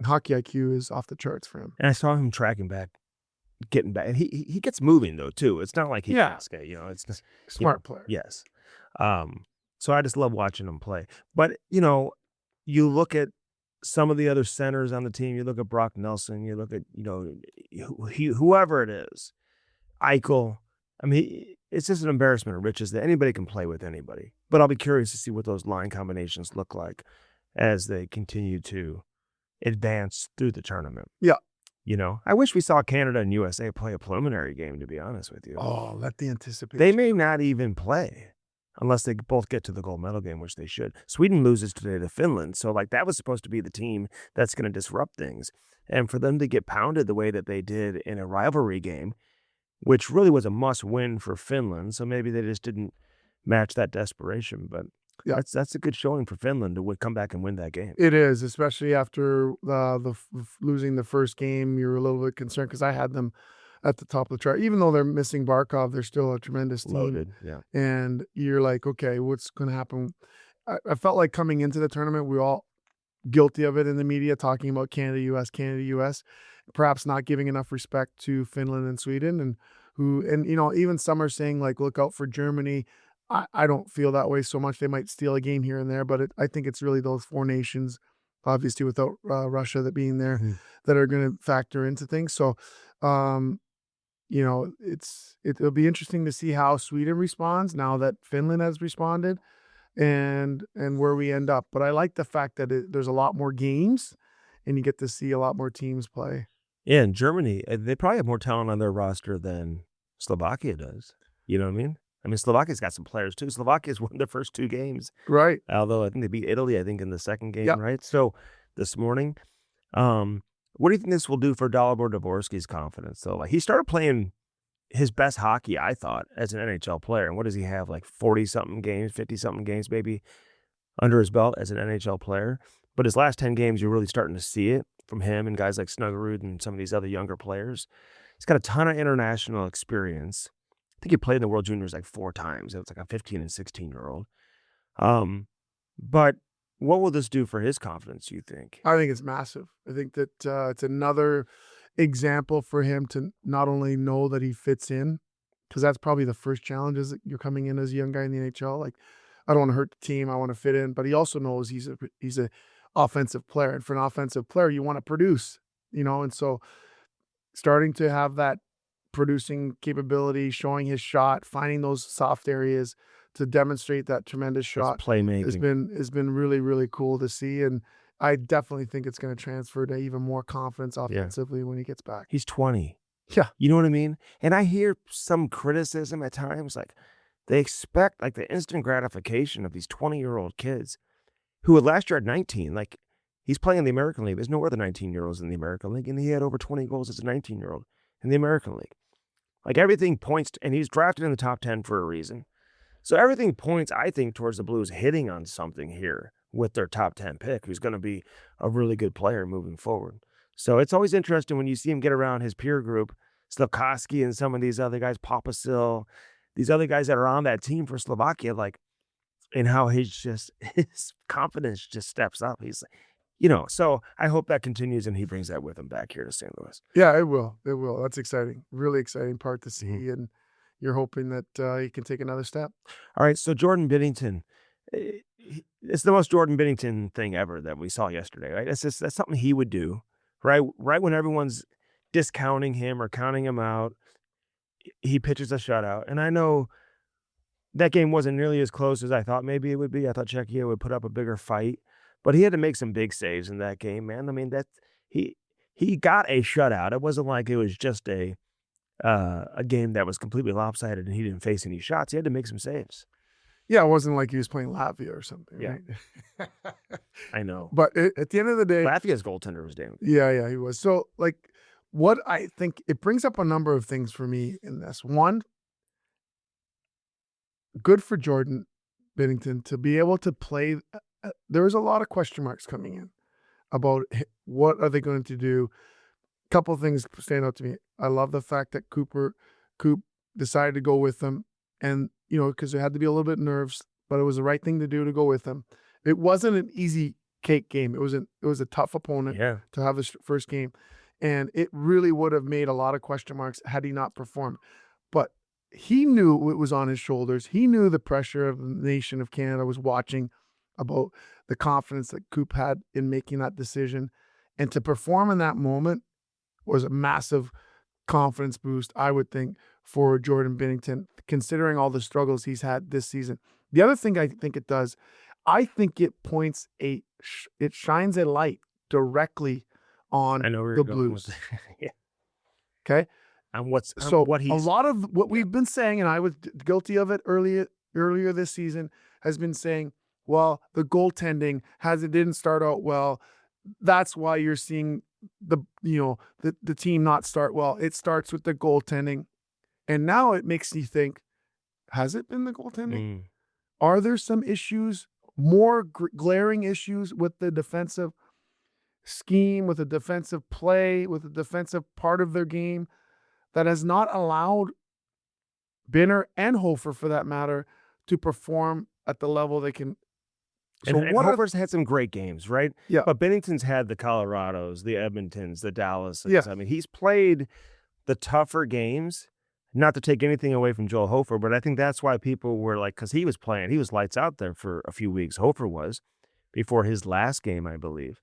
Hockey IQ is off the charts for him. And I saw him tracking back, getting back. And he gets moving, though, too. It's not like he Yeah. can't skate, you know. It's just, Smart player. yes. So I just love watching him play. But, you know, you look at some of the other centers on the team. You look at Brock Nelson. You look at, you know, whoever it is, Eichel. I mean, it's just an embarrassment of riches that anybody can play with anybody. But I'll be curious to see what those line combinations look like as they continue to advance through the tournament. Yeah. You know, I wish we saw Canada and USA play a preliminary game, to be honest with you. Oh, let the anticipation. They may not even play unless they both get to the gold medal game, which they should. Sweden loses today to Finland. So, like, that was supposed to be the team that's going to disrupt things. And for them to get pounded the way that they did in a rivalry game, which really was a must-win for Finland. So maybe they just didn't match that desperation. But yeah, that's a good showing for Finland to come back and win that game. It is, especially after losing the first game. You're a little bit concerned because I had them at the top of the chart. Even though they're missing Barkov, they're still a tremendous team. Loaded, yeah. And you're like, okay, what's going to happen? I felt like coming into the tournament, we were all guilty of it in the media, talking about Canada, US, perhaps not giving enough respect to Finland and Sweden, and you know, even some are saying like, look out for Germany. I don't feel that way so much. They might steal a game here and there, but I think it's really those four nations, obviously without Russia that being there, that are going to factor into things. So, you know, it'll be interesting to see how Sweden responds now that Finland has responded, and where we end up. But I like the fact that there's a lot more games, and you get to see a lot more teams play. Yeah, and Germany, they probably have more talent on their roster than Slovakia does. You know what I mean? I mean, Slovakia's got some players too. Slovakia's won their first two games. Right. Although I think they beat Italy, I think, in the second game, Yep. right? So this morning, what do you think this will do for Dalibor Dvorsky's confidence? So, like, he started playing his best hockey, I thought, as an NHL player. And what does he have, like 40-something games, 50-something games maybe under his belt as an NHL player? But his last 10 games, you're really starting to see it from him and guys like Snuggerud and some of these other younger players. He's got a ton of international experience. I think he played in the World Juniors like 4 times. It was like a 15 and 16-year-old. But what will this do for his confidence, you think? I think it's massive. I think that it's another example for him to not only know that he fits in, because that's probably the first challenge is that you're coming in as a young guy in the NHL. Like, I don't want to hurt the team. I want to fit in. But he also knows he's a offensive player. And for an offensive player, you want to produce, you know. And so starting to have that producing capability, showing his shot, finding those soft areas to demonstrate that tremendous shot playmaking has been really, really cool to see. And I definitely think it's going to transfer to even more confidence offensively when he gets back. He's 20. Yeah. You know what I mean? And I hear some criticism at times, like they expect like the instant gratification of these 20-year-old kids who last year at 19, like he's playing in the American League. There's no other 19-year-olds in the American League. And he had over 20 goals as a 19-year-old in the American League. Like everything points to, and he's drafted in the top 10 for a reason. So everything points, I think, towards the Blues hitting on something here with their top 10 pick, who's going to be a really good player moving forward. So it's always interesting when you see him get around his peer group, Slafkovsky and some of these other guys, Papasil, these other guys that are on that team for Slovakia, like, and how his confidence just steps up. He's like, you know, so I hope that continues and he brings that with him back here to St. Louis. Yeah, it will. It will. That's exciting. Really exciting part to see. And you're hoping that he can take another step. All right, so Jordan Binnington, it's the most Jordan Binnington thing ever that we saw yesterday, right? That's something he would do, right? Right when everyone's discounting him or counting him out, he pitches a shutout. And I know that game wasn't nearly as close as I thought maybe it would be. I thought Czechia would put up a bigger fight, but he had to make some big saves in that game, man. I mean, he he got a shutout. It wasn't like it was just a game that was completely lopsided and he didn't face any shots. He had to make some saves. Yeah, it wasn't like he was playing Latvia or something, Yeah. right? I know. But at the end of the day, Latvia's goaltender was damn good. yeah, he was. So, like, what I think it brings up a number of things for me in this. One, good for Jordan Binnington to be able to play. There was a lot of question marks coming in about what are they going to do. Couple of things stand out to me. I love the fact that Coop decided to go with them, and because there had to be a little bit of nerves, but it was the right thing to do to go with them. It wasn't an easy cake game. It was a tough opponent Yeah. to have his first game, and it really would have made a lot of question marks had he not performed. But he knew it was on his shoulders. He knew the pressure of the nation of Canada was watching about the confidence that Coop had in making that decision, and to perform in that moment was a massive confidence boost, I would think, for Jordan Binnington, considering all the struggles he's had this season. The other thing I think it does, I think it points it shines a light directly on I know where the you're going Blues. with yeah. Okay, And what a he's lot of what we've been saying, and I was guilty of it earlier this season, has been saying, well, the goaltending didn't start out well. That's why you're seeing the team not start well. It starts with the goaltending, and now it makes me think: has it been the goaltending? Are there some issues, more glaring issues with the defensive scheme, with the defensive play, with the defensive part of their game that has not allowed Binner and Hofer, for that matter, to perform at the level they can? So and Hofer's had some great games, right? Yeah. But Binnington's had the Colorados, the Edmontons, the Dallases. Yeah. I mean, he's played the tougher games. Not to take anything away from Joel Hofer, but I think that's why people were like, because he was lights out there for a few weeks. Hofer was before his last game, I believe.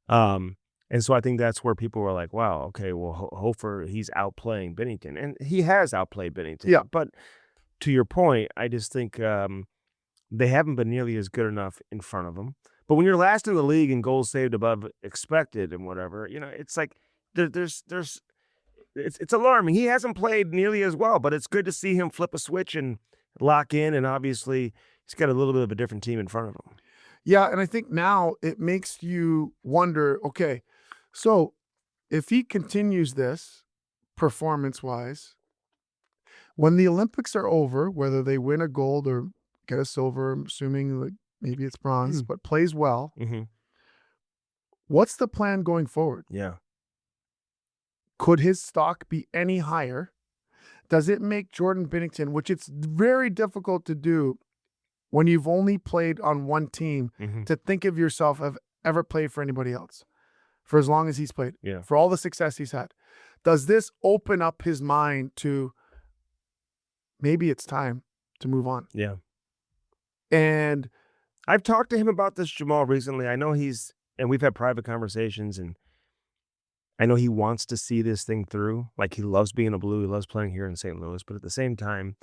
And so I think that's where people were like, wow, okay, well, Hofer, he's outplaying Binnington. And he has outplayed Binnington. Yeah. But to your point, I just think they haven't been nearly as good enough in front of him. But when you're last in the league and goals saved above expected and whatever, it's like it's alarming. He hasn't played nearly as well, but it's good to see him flip a switch and lock in. And obviously, he's got a little bit of a different team in front of him. Yeah, and I think now it makes you wonder, okay, so if he continues this performance-wise, when the Olympics are over, whether they win a gold or get a silver, I'm assuming like maybe it's bronze, but plays well, what's the plan going forward? Yeah. Could his stock be any higher? Does it make Jordan Binnington, which it's very difficult to do when you've only played on one team, to think of yourself have ever played for anybody else for as long as he's played, for all the success he's had? Does this open up his mind to maybe it's time to move on? Yeah. And I've talked to him about this, Jamal, recently. I know and we've had private conversations, and I know he wants to see this thing through. Like, he loves being a Blue. He loves playing here in St. Louis. But at the same time,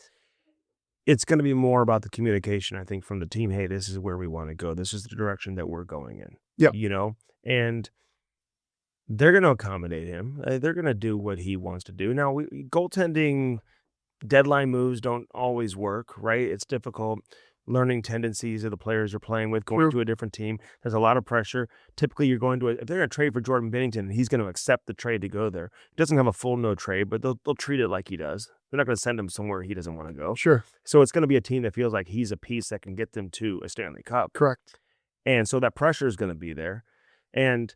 it's going to be more about the communication, I think, from the team. Hey, this is where we want to go. This is the direction that we're going in. Yeah. And they're going to accommodate him. They're going to do what he wants to do. Now, goaltending deadline moves don't always work, right? It's difficult. Learning tendencies of the players you're playing with, going to a different team. There's a lot of pressure. Typically, you're going to if they're going to trade for Jordan Binnington, and he's going to accept the trade to go there. He doesn't have a full no trade, but they'll treat it like he does. They're not going to send him somewhere he doesn't want to go. Sure. So it's going to be a team that feels like he's a piece that can get them to a Stanley Cup. Correct. And so that pressure is going to be there. And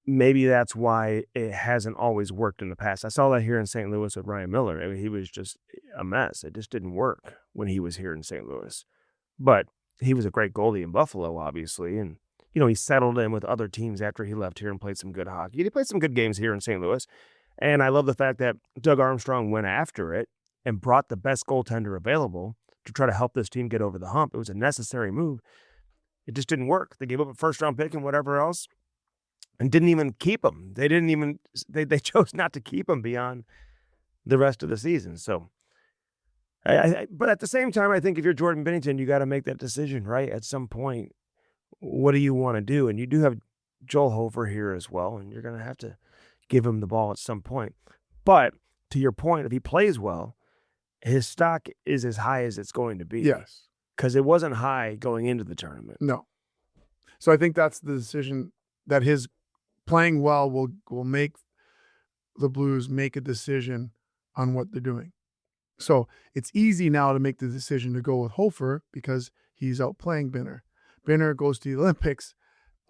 maybe that's why it hasn't always worked in the past. I saw that here in St. Louis with Ryan Miller. I mean, he was just a mess. It just didn't work when he was here in St. Louis. But he was a great goalie in Buffalo, obviously. And, he settled in with other teams after he left here and played some good hockey. He played some good games here in St. Louis. And I love the fact that Doug Armstrong went after it and brought the best goaltender available to try to help this team get over the hump. It was a necessary move. It just didn't work. They gave up a first-round pick and whatever else and didn't even keep him. They chose not to keep him beyond the rest of the season. So, but at the same time, I think if you're Jordan Binnington, you got to make that decision, right? At some point, what do you want to do? And you do have Joel Hofer here as well, and you're going to have to give him the ball at some point. But to your point, if he plays well, his stock is as high as it's going to be. Yes. Because it wasn't high going into the tournament. No. So I think that's the decision, that his playing well will make the Blues make a decision on what they're doing. So it's easy now to make the decision to go with Hofer because he's outplaying Binner. Binner goes to the Olympics,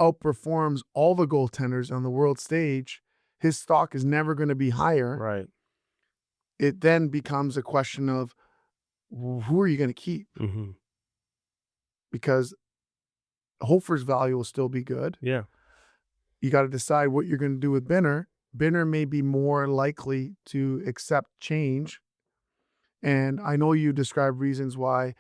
outperforms all the goaltenders on the world stage. His stock is never going to be higher. Right. It then becomes a question of who are you going to keep? Mm-hmm. Because Hofer's value will still be good. Yeah. You got to decide what you're going to do with Binner. Binner may be more likely to accept change. And I know you described reasons why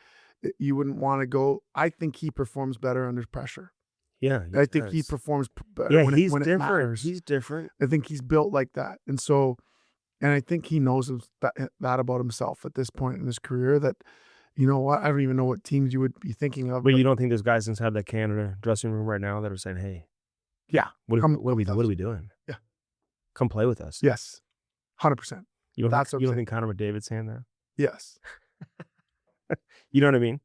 you wouldn't want to go. I think he performs better under pressure. Yeah. I think he performs better when he's it different. matters. He's different. I think he's built like that. And so, and I think he knows that about himself at this point in his career, that, you know what, I don't even know what teams you would be thinking of. But you don't think there's guys inside that Canada dressing room right now that are saying, hey, yeah, what are we doing? Yeah. Come play with us. Yes. 100%. You don't think Connor McDavid's saying that? Yes. You know what I mean?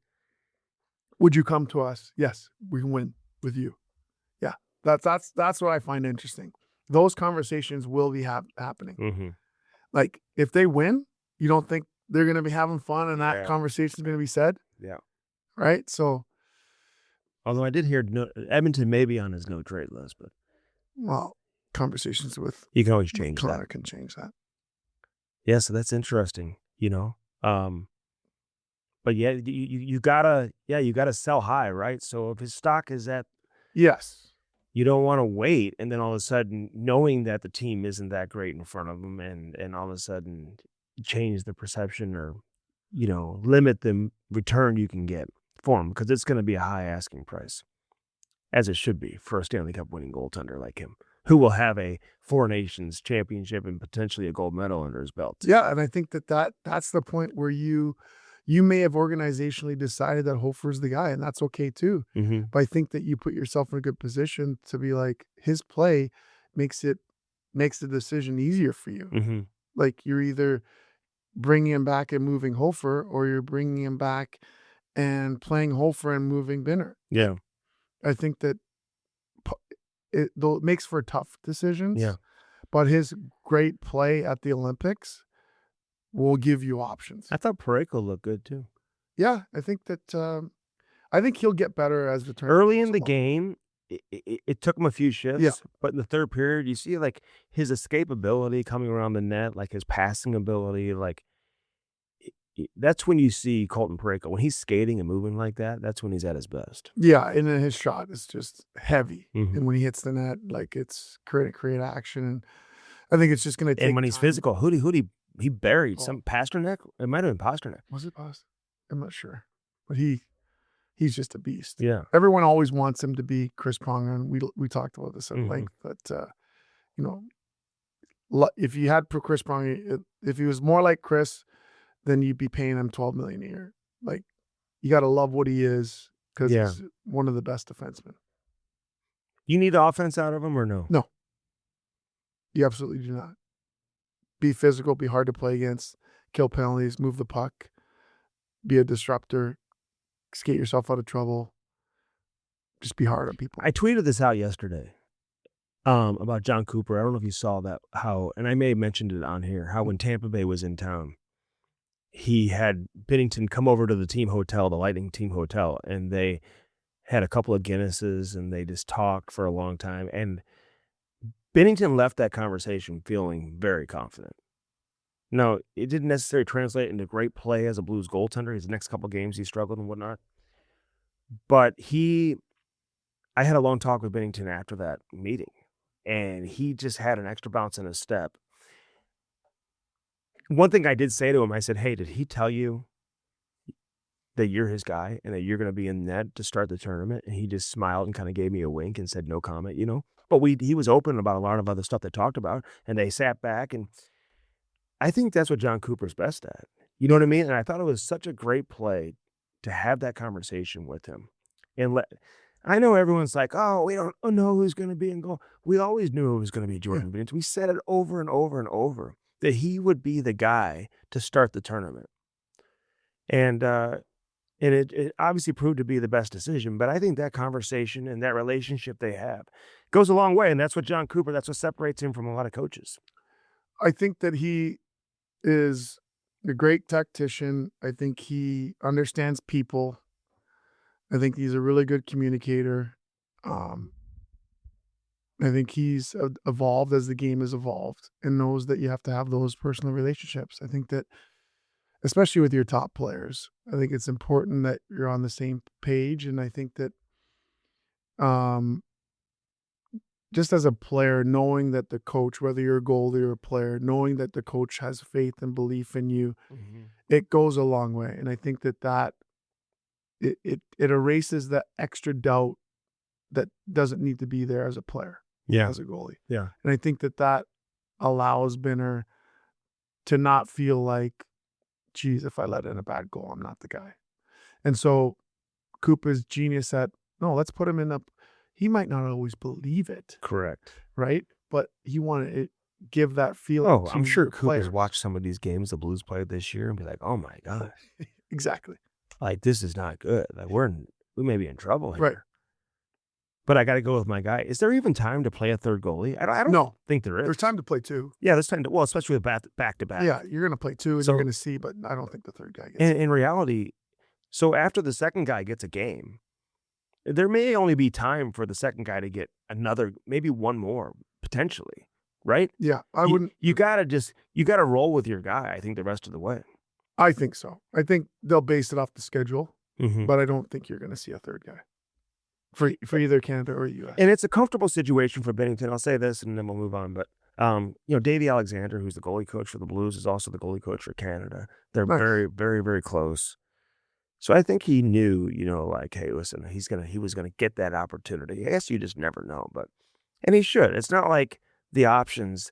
Would you come to us? Yes, we can win with you. Yeah. That's what I find interesting. Those conversations will be happening. Mm-hmm. Like, if they win, you don't think they're going to be having fun and that conversation is going to be said? Yeah. Right? So. Although I did hear Edmonton may be on his no trade list, but. Well, conversations with. You can always change Connor that. Can change that. Yeah, so that's interesting, you know? But yeah, you gotta sell high, right? So if his stock is at. Yes. You don't want to wait, and then all of a sudden, knowing that the team isn't that great in front of them, and all of a sudden change the perception or, you know, limit the return you can get for him, because it's going to be a high asking price, as it should be for a Stanley Cup winning goaltender like him, who will have a Four Nations championship and potentially a gold medal under his belt. Yeah, and I think that's the point where you may have organizationally decided that Hofer's the guy, and that's okay too. Mm-hmm. But I think that you put yourself in a good position to be like, his play makes the decision easier for you. Mm-hmm. Like, you're either bringing him back and moving Hofer, or you're bringing him back and playing Hofer and moving Binner. Yeah. I think that it makes for tough decisions. Yeah. But his great play at the Olympics will give you options. I thought Parayko looked good too. Yeah, I think that I think he'll get better as the tournament early in the game. It took him a few shifts, but in the third period, you see like his escapability coming around the net, like his passing ability, like that's when you see Colton Parayko. When he's skating and moving like that, that's when he's at his best. Yeah, and then his shot is just heavy, Mm-hmm. and when he hits the net, like, it's create action, and I think it's just going to take. And when he's time. physical, he buried some Pasternak. It might have been Pasternak. Was it Pasternak? I'm not sure, but he's just a beast. Yeah, everyone always wants him to be Chris Pronger, and we talked about this at Mm-hmm. length. But you know, if you had Chris Pronger, if he was more like Chris, then you'd be paying him $12 million a year. Like, you got to love what he is, because he's one of the best defensemen. You need offense out of him or no? No, you absolutely do not. Be physical, be hard to play against, kill penalties, move the puck, be a disruptor, skate yourself out of trouble. Just be hard on people. I tweeted this out yesterday about John Cooper. I don't know if you saw that, and I may have mentioned it on here, how when Tampa Bay was in town, he had Binnington come over to the team hotel, the Lightning team hotel, and they had a couple of Guinnesses, and they just talked for a long time. And Binnington left that conversation feeling very confident. Now, it didn't necessarily translate into great play as a Blues goaltender. His next couple of games, he struggled and whatnot. But I had a long talk with Binnington after that meeting, and he just had an extra bounce in his step. one thing I did say to him, I said, "Hey, did he tell you that you're his guy and that you're going to be in net to start the tournament?" And he just smiled and kind of gave me a wink and said no comment, you know. But he was open about a lot of other stuff they talked about, and they sat back, and I think that's what John Cooper's best at. You know what I mean? And I thought it was such a great play to have that conversation with him. And I know everyone's like, "Oh, we don't know who's going to be in goal." We always knew it was going to be Jordan Bennington. We said it over and over and over that he would be the guy to start the tournament. And it obviously proved to be the best decision, but I think that conversation and that relationship they have goes a long way, and that's what John Cooper, that's what separates him from a lot of coaches. I think that he is a great tactician. I think he understands people. I think he's a really good communicator. I think he's evolved as the game has evolved and knows that you have to have those personal relationships. I think that, especially with your top players, I think it's important that you're on the same page. And I think that just as a player, knowing that the coach, whether you're a goalie or a player, knowing that the coach has faith and belief in you, it goes a long way. And I think that it erases that extra doubt that doesn't need to be there as a player, as a goalie. Yeah. And I think that allows Binner to not feel like, geez, if I let in a bad goal, I'm not the guy. And so Koopa's genius at, no, let's put him in the, he might not always believe it. Correct. Right? But he wanted to give that feeling. Oh, I'm sure the Cooper's players. watched some of these games the Blues played this year and be like, "Oh my God, Exactly. like this is not good. Like we may be in trouble here." Right. But I got to go with my guy. Is there even time to play a third goalie? I don't No. think there is. There's time to play two. Yeah, there's time to, well, especially with back to back. Yeah, you're going to play two and So- you're going to see, but I don't think the third guy gets it. In reality, so after the second guy gets a game, there may only be time for the second guy to get another, maybe one more, potentially, right? Yeah, I wouldn't. You gotta roll with your guy, I think, the rest of the way. I think so. I think they'll base it off the schedule, Mm-hmm. but I don't think you're going to see a third guy for either Canada or US. And it's a comfortable situation for Bennington. I'll say this and then we'll move on. But, Davey Alexander, who's the goalie coach for the Blues, is also the goalie coach for Canada. They're Nice. very, very, very close. So I think he knew, like, hey, listen, he was gonna get that opportunity. I guess you just never know, and he should. It's not like the options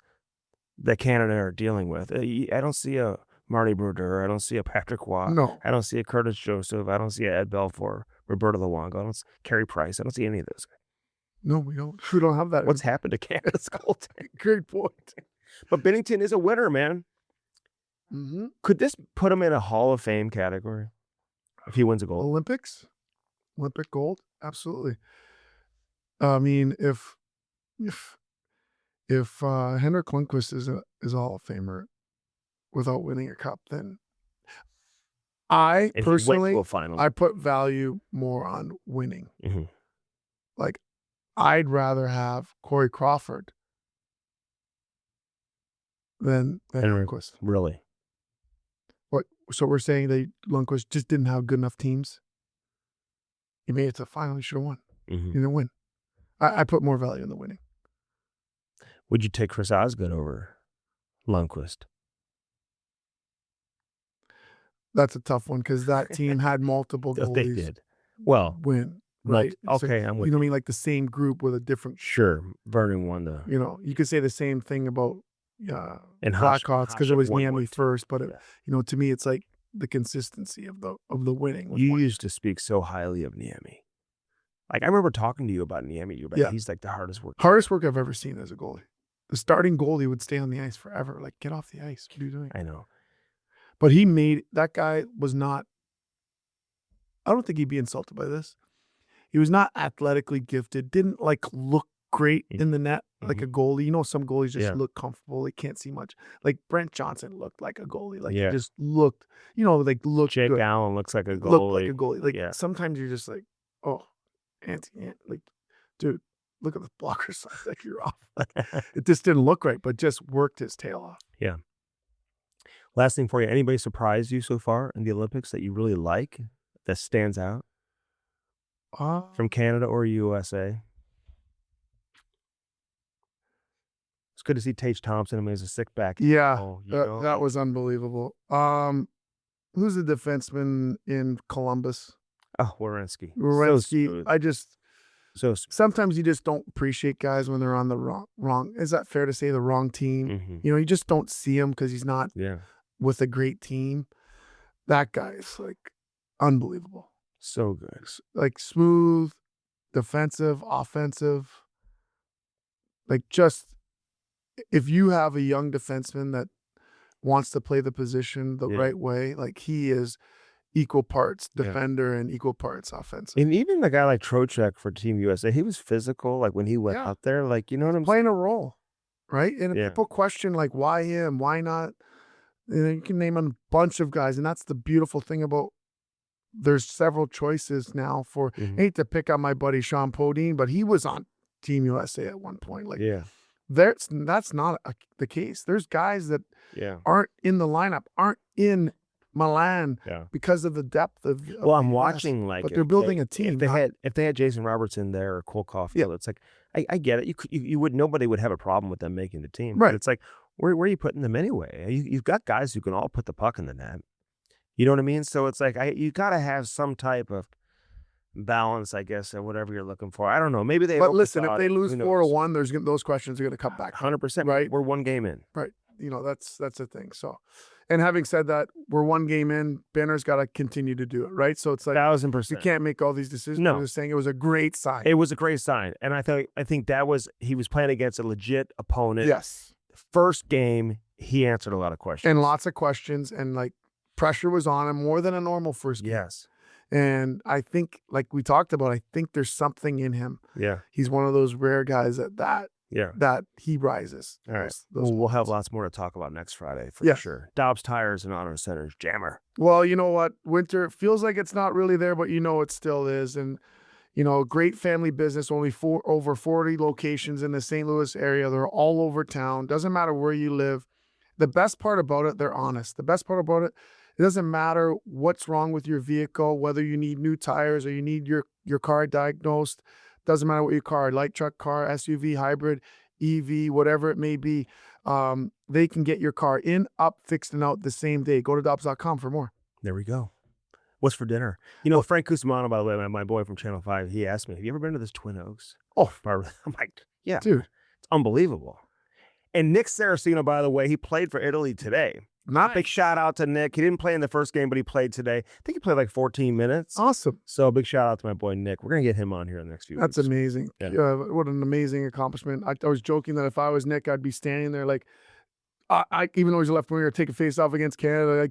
that Canada are dealing with. I don't see a Marty Brodeur. I don't see a Patrick Waugh. No. I don't see a Curtis Joseph. I don't see a Ed Belfour, Roberto Luongo. I don't see Carey Price. I don't see any of those guys. No, we don't. We don't have that. What's happened to Canada's goaltending? Great point. But Bennington is a winner, man. Mm-hmm. Could this put him in a Hall of Fame category if he wins a gold? Olympic gold, absolutely. I mean, if Henrik Lundqvist is a Hall of Famer without winning a cup, then I If he went personally to a final. I put value more on winning. Mhm. Like, I'd rather have Corey Crawford than Henrik. Lundqvist. Really? So we're saying that Lundqvist just didn't have good enough teams. He made it to the final. He should have won. Mm-hmm. He didn't win. I put more value in the winning. Would you take Chris Osgood over Lundqvist? That's a tough one because that team had multiple goalies. They did. Well, win, right? Okay, I'm with you know what I mean? Like the same group with a different. Sure, Vernon won the. You could say the same thing about And Blackhawks because it was Miami first, but Yeah. to me, it's like the consistency of the winning. was You one. used to speak so highly of Niemi. Like I remember talking to you about Niemi. You were like, Yeah. he's like the hardest worker. Hardest work I've ever seen as a goalie. The starting goalie would stay on the ice forever. Like, get off the ice. What are you doing? I know. But that guy was not, I don't think he'd be insulted by this. He was not athletically gifted, didn't look great in the net like a goalie. Some goalies just look comfortable. They can't see much. Like Brent Johnson looked like a goalie. Like he just looked, looked Jake good. Allen looks like a goalie. Looked like a goalie. Like sometimes you're just like, oh, like, dude, look at the blocker side. Like you're off. It just didn't look right, but just worked his tail off. Yeah. Last thing for you, anybody surprised you so far in the Olympics that you really like, that stands out from Canada or USA? It's good to see Tage Thompson. I mean, he's a sick back. Yeah, You know? that was unbelievable. Who's the defenseman in Columbus? Oh, Werenski. Werenski. I just so smooth. sometimes you just don't appreciate guys when they're on the wrong. Is that fair to say, the wrong team? Mm-hmm. You know, you just don't see him because he's not Yeah. with a great team. That guy is like unbelievable. So good. Like smooth, defensive, offensive. Like just if you have a young defenseman that wants to play the position the right way, like he is equal parts defender and equal parts offensive. And even the guy like Trocheck for Team USA, he was physical. Like when he went out there, like, you know what I'm saying? Playing a role, right? And people question like, why him? Why not? You know, you can name a bunch of guys, and that's the beautiful thing about. There's several choices now for. I hate to pick on my buddy Sean Podine, but he was on Team USA at one point. Like, that's not the case. There's guys that aren't in the lineup, aren't in Milan because of the depth of. Well, I'm watching like, but they're building a team. If they had Jason Robertson there or Cole Caulfield, it's like I get it. You would nobody would have a problem with them making the team, right? But it's like where are you putting them anyway? You've got guys who can all put the puck in the net. You know what I mean? So it's like you got to have some type of balance, I guess, or whatever you're looking for. I don't know. Maybe they. But listen, if they lose 4-1, those questions are going to come back. 100%. Right? We're one game in. Right. You know, that's the thing. So, and having said that, we're one game in. Banner's got to continue to do it. Right. So it's like 1,000%. You can't make all these decisions. No. I'm just saying it was a great sign. It was a great sign, and I think he was playing against a legit opponent. Yes. First game, he answered a lot of questions. And lots of questions, and like pressure was on him more than a normal first game. Yes. And I think, like we talked about, I think there's something in him. Yeah. He's one of those rare guys that he rises. All right. We'll have lots more to talk about next Friday for sure. Dobbs Tires and Honor Center's Jammer. Well, you know what? Winter feels like it's not really there, but you know it still is. And, you know, great family business, only over 40 locations in the St. Louis area. They're all over town. Doesn't matter where you live. The best part about it, they're honest. The best part about it, it doesn't matter what's wrong with your vehicle, whether you need new tires or you need your car diagnosed. Doesn't matter what your car, light truck, car, SUV, hybrid, EV, whatever it may be. They can get your car in, up, fixed, and out the same day. Go to Dobbs.com for more. There we go. What's for dinner? You know, Frank Cusimano, by the way, my boy from Channel 5, he asked me, have you ever been to this Twin Oaks? Oh, I'm like, yeah. Dude. It's unbelievable. And Nick Saraceno, by the way, he played for Italy today. Big shout out to Nick. He didn't play in the first game, but he played today. I think he played like 14 minutes. Awesome. So big shout out to my boy Nick. We're going to get him on here in the next few weeks. That's amazing. Yeah. What an amazing accomplishment. I was joking that if I was Nick, I'd be standing there like, I even though he's a left winger, take a face off against Canada.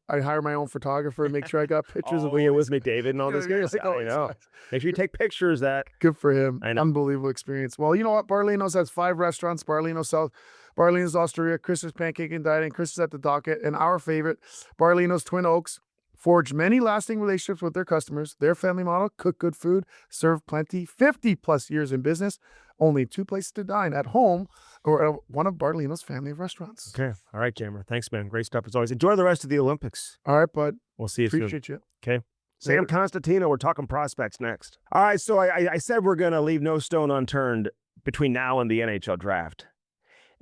I hire my own photographer and make sure I got pictures of it was McDavid and all those guys. Like, I know. Make sure you take pictures. Good for him. I know. Unbelievable experience. Well, you know what? Barlino's has 5 restaurants. Barlino South, Barlino's Osteria, Chris's Pancake and Dining, Chris's at the Docket, and our favorite, Barlino's Twin Oaks. Forge many lasting relationships with their customers. Their family model, cook good food, serve plenty, 50+ years in business. Only 2 places to dine, at home or at one of Barlino's family of restaurants. Okay. All right, Jammer. Thanks, man. Great stuff as always. Enjoy the rest of the Olympics. All right, bud. We'll see you soon. Appreciate you. Okay. Sam Cosentino, we're talking prospects next. All right, so I said we're going to leave no stone unturned between now and the NHL Draft.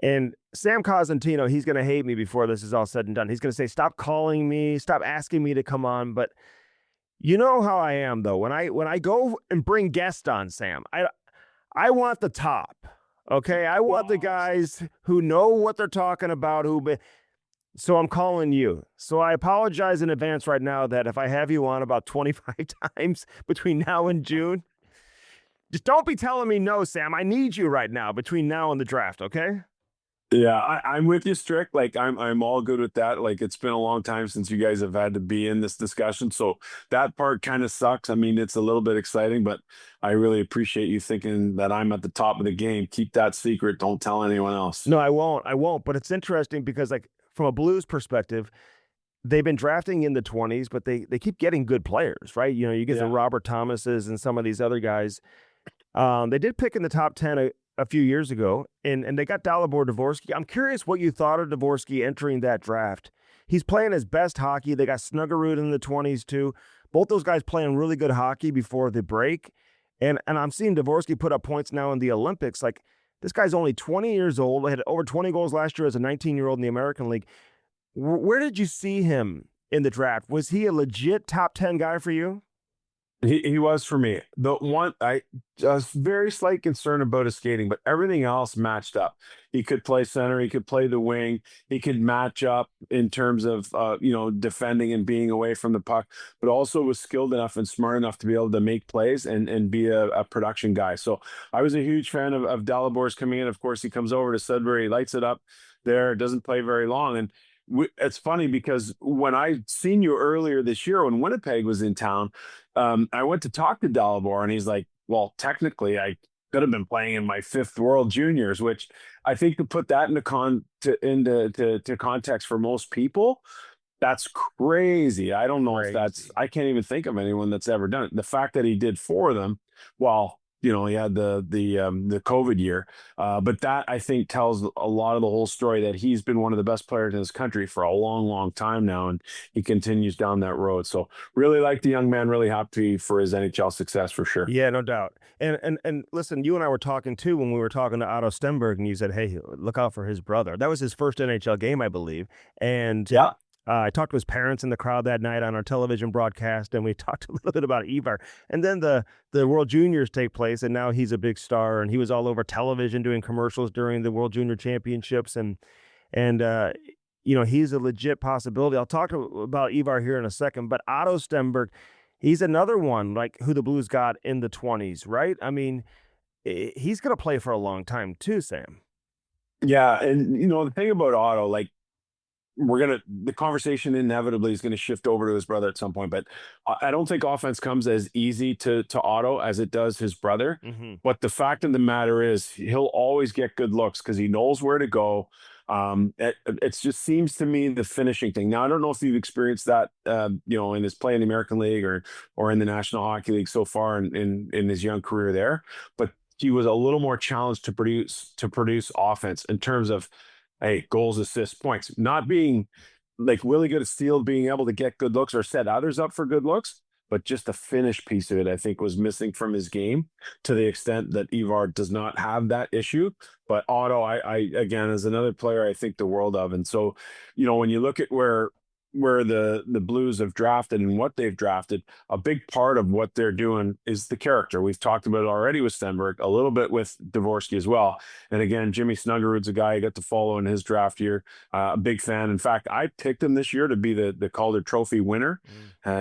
And Sam Cosentino, he's going to hate me before this is all said and done. He's going to say, stop calling me, stop asking me to come on. But you know how I am, though. When I go and bring guests on, Sam, I want the top, okay? I want the guys who know what they're talking about. So I'm calling you. So I apologize in advance right now that if I have you on about 25 times between now and June, just don't be telling me no, Sam. I need you right now between now and the draft, okay? Yeah, I'm with you, Strick. Like I'm all good with that. Like it's been a long time since you guys have had to be in this discussion. So that part kind of sucks. I mean, it's a little bit exciting, but I really appreciate you thinking that I'm at the top of the game. Keep that secret. Don't tell anyone else. No, I won't. But it's interesting because like from a Blues perspective, they've been drafting in the 20s, but they keep getting good players, right? You know, you get the Robert Thomases and some of these other guys. They did pick in the top 10 a few years ago, and they got Dalibor Dvorsky. I'm curious what you thought of Dvorsky entering that draft. He's playing his best hockey. They got Snuggerud in the 20s too. Both those guys playing really good hockey before the break. And I'm seeing Dvorsky put up points now in the Olympics. Like, This guy's only 20 years old, had over 20 goals last year as a 19-year-old in the American League. Where did you see him in the draft? Was he a legit top 10 guy for you? He was for me. The one I just very slight concern about his skating, but everything else matched up. He could play center, he could play the wing, he could match up in terms of defending and being away from the puck, but also was skilled enough and smart enough to be able to make plays and be a production guy. So I was a huge fan of Dalabor's coming in. Of course, he comes over to Sudbury, he lights it up there, doesn't play very long. And it's funny because when I seen you earlier this year when Winnipeg was in town, I went to talk to Dalibor and he's like, well, technically I could have been playing in my 5th World Juniors, which I think to put that into context for most people, that's crazy. I don't know if I can't even think of anyone that's ever done it. The fact that he did 4 of them, well, he had the COVID year, but that I think tells a lot of the whole story that he's been one of the best players in this country for a long, long time now, and he continues down that road. So really like the young man, really happy for his NHL success for sure. Yeah, no doubt. And listen, you and I were talking too when we were talking to Otto Stenberg, and you said, "Hey, look out for his brother." That was his first NHL game, I believe, and yeah. I talked to his parents in the crowd that night on our television broadcast, and we talked a little bit about Ivar. And then the World Juniors take place, and now he's a big star, and he was all over television doing commercials during the World Junior Championships, and he's a legit possibility. I'll talk about Ivar here in a second, but Otto Stenberg, he's another one like who the Blues got in the 20s, right? I mean, he's going to play for a long time too, Sam. Yeah, and the thing about Otto, like, the conversation inevitably is going to shift over to his brother at some point, but I don't think offense comes as easy to Otto as it does his brother. Mm-hmm. But the fact of the matter is he'll always get good looks because he knows where to go. It just seems to me the finishing thing. Now, I don't know if you've experienced that, in his play in the American League or in the National Hockey League so far in his young career there, but he was a little more challenged to produce offense in terms of, hey, goals, assists, points, not being like really good at steal, being able to get good looks or set others up for good looks, but just the finish piece of it, I think, was missing from his game to the extent that Ivar does not have that issue. But Otto, I again, is another player I think the world of. And so, when you look at where the Blues have drafted and what they've drafted, a big part of what they're doing is the character. We've talked about it already with Stenberg, a little bit with Dvorsky as well. And again, Jimmy Snuggerud's a guy I got to follow in his draft year. A big fan. In fact, I picked him this year to be the Calder Trophy winner,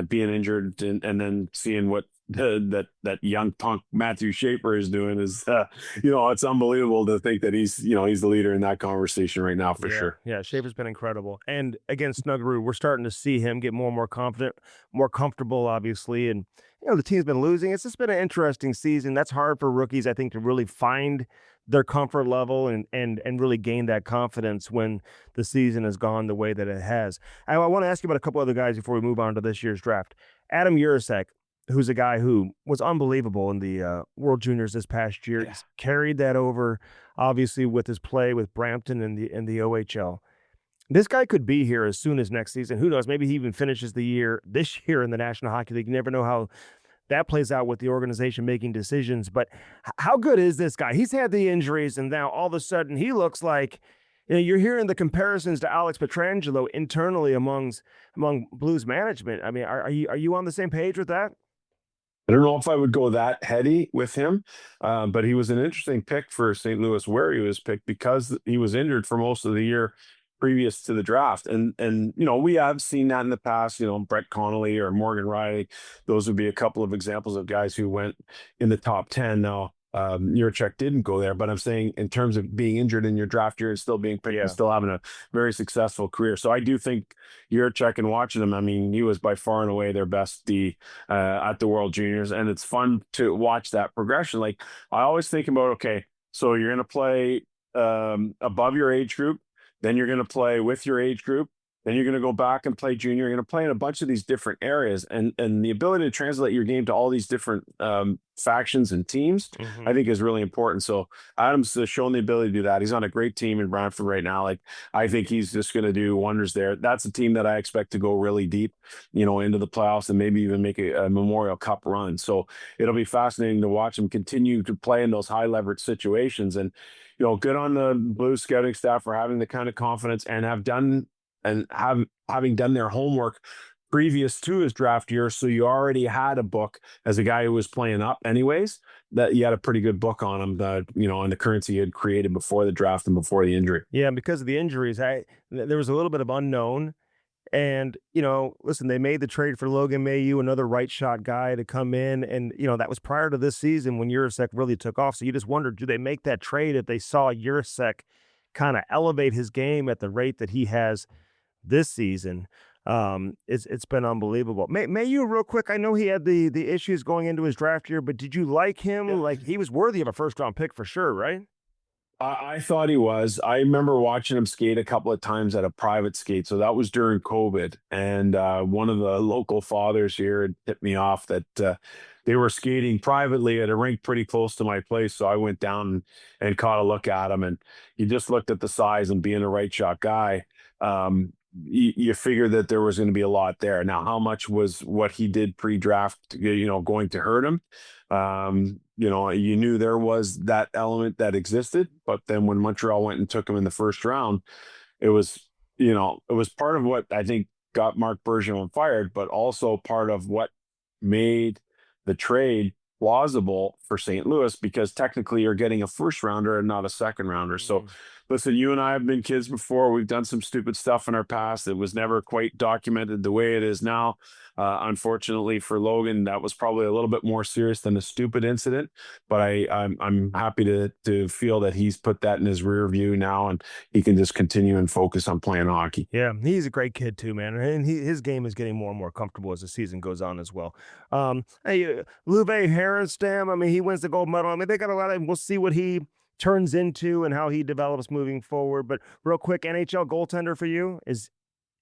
being injured and then seeing what that young punk Matthew Shaper is doing is it's unbelievable to think that he's the leader in that conversation right now for sure. Yeah, Shaper's been incredible. And again, Snuggerud, we're starting to see him get more and more confident, more comfortable, obviously. And the team's been losing. It's just been an interesting season. That's hard for rookies, I think, to really find their comfort level and really gain that confidence when the season has gone the way that it has. I want to ask you about a couple other guys before we move on to this year's draft. Adam Urasek, who's a guy who was unbelievable in the World Juniors this past year. Yeah. He's carried that over, obviously, with his play with Brampton in the OHL. This guy could be here as soon as next season. Who knows? Maybe he even finishes the year this year in the National Hockey League. You never know how that plays out with the organization making decisions. But how good is this guy? He's had the injuries, and now all of a sudden he looks like, you're hearing the comparisons to Alex Pietrangelo internally among Blues management. I mean, are you on the same page with that? I don't know if I would go that heady with him, but he was an interesting pick for St. Louis where he was picked because he was injured for most of the year previous to the draft. And we have seen that in the past, Brett Connolly or Morgan Riley. Those would be a couple of examples of guys who went in the top 10. Now, Juracek didn't go there, but I'm saying in terms of being injured in your draft year and still being picked and still having a very successful career. So I do think Juracek, and watching him, I mean, he was by far and away their best D at the World Juniors. And it's fun to watch that progression. Like, I always think about, okay, so you're going to play above your age group, then you're going to play with your age group, Then you're going to go back and play junior. You're going to play in a bunch of these different areas, and the ability to translate your game to all these different factions and teams, I think is really important. So Adams has shown the ability to do that. He's on a great team in Brantford right now. Like, I think he's just going to do wonders there. That's a team that I expect to go really deep, into the playoffs and maybe even make a Memorial Cup run. So it'll be fascinating to watch him continue to play in those high leverage situations. And good on the Blues scouting staff for having the kind of confidence and having done their homework previous to his draft year. So you already had a book as a guy who was playing up anyways, that you had a pretty good book on him, that, on the currency he had created before the draft and before the injury. Yeah, and because of the injuries, there was a little bit of unknown. And, listen, they made the trade for Logan Mailloux, another right shot guy to come in. And, that was prior to this season when Jurasek really took off. So you just wondered, do they make that trade if they saw Jurasek kind of elevate his game at the rate that he has this season? It's been unbelievable. Mailloux, real quick, I know he had the issues going into his draft year, but did you like him? Yeah. Like, he was worthy of a first-round pick for sure, right? I thought he was. I remember watching him skate a couple of times at a private skate. So that was during COVID. And one of the local fathers here had tipped me off that they were skating privately at a rink pretty close to my place. So I went down and caught a look at him. And you just looked at the size and being a right shot guy. You figured that there was going to be a lot there. Now, how much was what he did pre-draft, going to hurt him? You knew there was that element that existed, but then when Montreal went and took him in the first round, it was part of what I think got Marc Bergevin fired, but also part of what made the trade plausible for St. Louis, because technically you're getting a first rounder and not a second rounder. So listen, you and I have been kids before. We've done some stupid stuff in our past. It was never quite documented the way it is now. Unfortunately for Logan, that was probably a little bit more serious than a stupid incident, but I'm happy to feel that he's put that in his rear view now and he can just continue and focus on playing hockey. Yeah, he's a great kid too, man. And his game is getting more and more comfortable as the season goes on as well. Hey, Luve Herenstam, I mean, he wins the gold medal. I mean, they got a lot of, we'll see what he turns into and how he develops moving forward. But real quick, NHL goaltender for you, is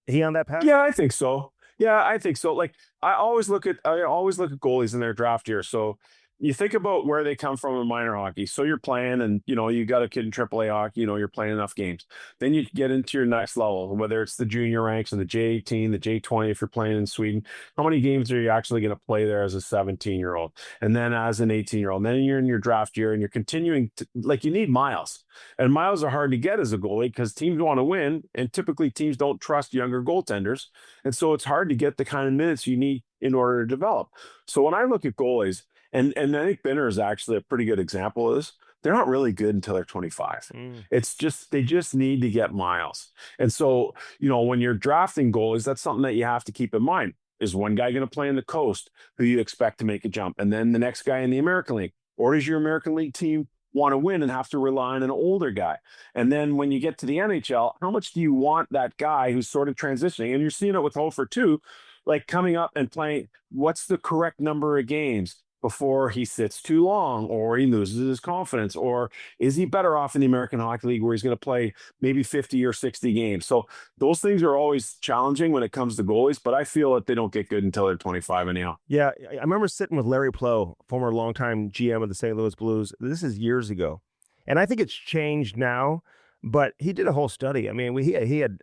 he on that path? Yeah, I think so. Like, I always look at goalies in their draft year. So you think about where they come from in minor hockey. So you're playing and, you got a kid in AAA hockey, you're playing enough games. Then you get into your next level, whether it's the junior ranks and the J18, the J20, if you're playing in Sweden. How many games are you actually going to play there as a 17-year-old? And then as an 18-year-old, then you're in your draft year and you're continuing to, like, you need miles. And miles are hard to get as a goalie because teams want to win. And typically teams don't trust younger goaltenders. And so it's hard to get the kind of minutes you need in order to develop. So when I look at goalies, and I think Binner is actually a pretty good example of this, they're not really good until they're 25. It's just, they just need to get miles. And so, when you're drafting goalies, that's something that you have to keep in mind. Is one guy going to play in the coast who you expect to make a jump? And then the next guy in the American League? Or does your American League team want to win and have to rely on an older guy? And then when you get to the NHL, how much do you want that guy who's sort of transitioning? And you're seeing it with Hofer too, like coming up and playing, what's the correct number of games before he sits too long or he loses his confidence? Or is he better off in the American Hockey League where he's going to play maybe 50 or 60 games? So those things are always challenging when it comes to goalies, but I feel that they don't get good until they're 25 anyhow. Yeah, I remember sitting with Larry Plow, former longtime GM of the St. Louis Blues. This is years ago. And I think it's changed now, but he did a whole study. I mean, he had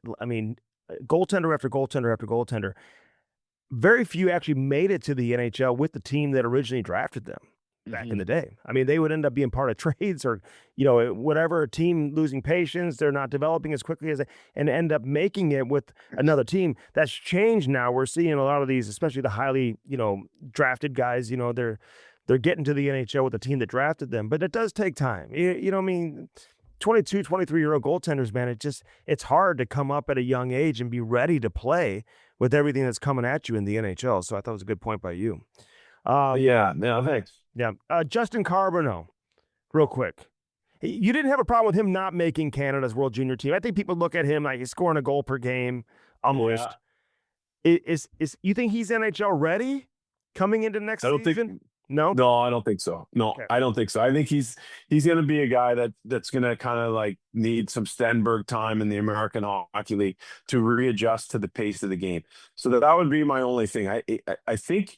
goaltender after goaltender after goaltender. Very few actually made it to the NHL with the team that originally drafted them back in the day. I mean, they would end up being part of trades or, whatever, a team losing patience, they're not developing as quickly as they, and end up making it with another team. That's changed now. We're seeing a lot of these, especially the highly, drafted guys, they're getting to the NHL with the team that drafted them, but it does take time. 22, 23-year-old goaltenders, man, it's hard to come up at a young age and be ready to play with everything that's coming at you in the NHL. So I thought it was a good point by you. Thanks. Yeah. Justin Carbonneau, real quick. You didn't have a problem with him not making Canada's World Junior team. I think people look at him like he's scoring a goal per game almost. Yeah. Is you think he's NHL ready coming into next season? No? No, I don't think so. No, Okay. I don't think so. I think he's going to be a guy that's going to kind of like need some Stenberg time in the American Hockey League to readjust to the pace of the game. So that would be my only thing. I think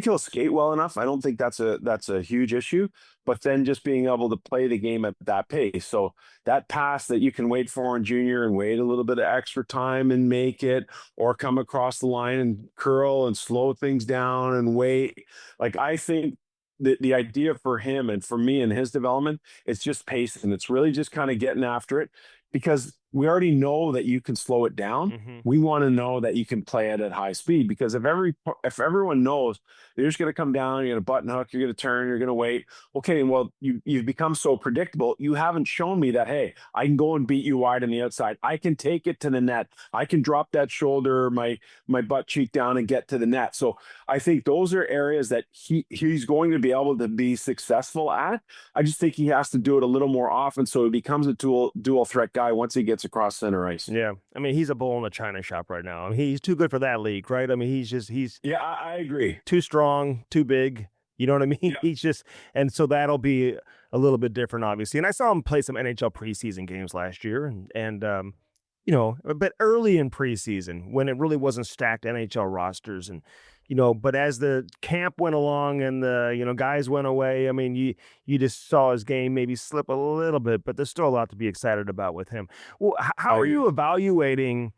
he'll skate well enough. I don't think that's a huge issue. But then just being able to play the game at that pace. So that pass that you can wait for in junior and wait a little bit of extra time and make it, or come across the line and curl and slow things down and wait. Like, I think the idea for him and for me and his development, it's just pace, and it's really just kind of getting after it, because we already know that you can slow it down. Mm-hmm. We want to know that you can play it at high speed, because if everyone knows you're just going to come down, you're going to button hook, you're going to turn, you're going to wait. Okay, well, you've become so predictable. You haven't shown me that, hey, I can go and beat you wide on the outside. I can take it to the net. I can drop that shoulder, my butt cheek down and get to the net. So I think those are areas that he's going to be able to be successful at. I just think he has to do it a little more often, so he becomes a dual threat guy once he gets across center ice. Yeah. I mean, he's a bull in the china shop right now. I mean, he's too good for that league, right? I mean, he's Yeah, I agree. too strong, too big. You know what I mean? Yeah. He's just, and so that'll be a little bit different, obviously. And I saw him play some NHL preseason games last year, and you know, but early in preseason when it really wasn't stacked NHL rosters, and you know, but as the camp went along and the guys went away, I mean, you just saw his game maybe slip a little bit, but there's still a lot to be excited about with him. Well, how are you evaluating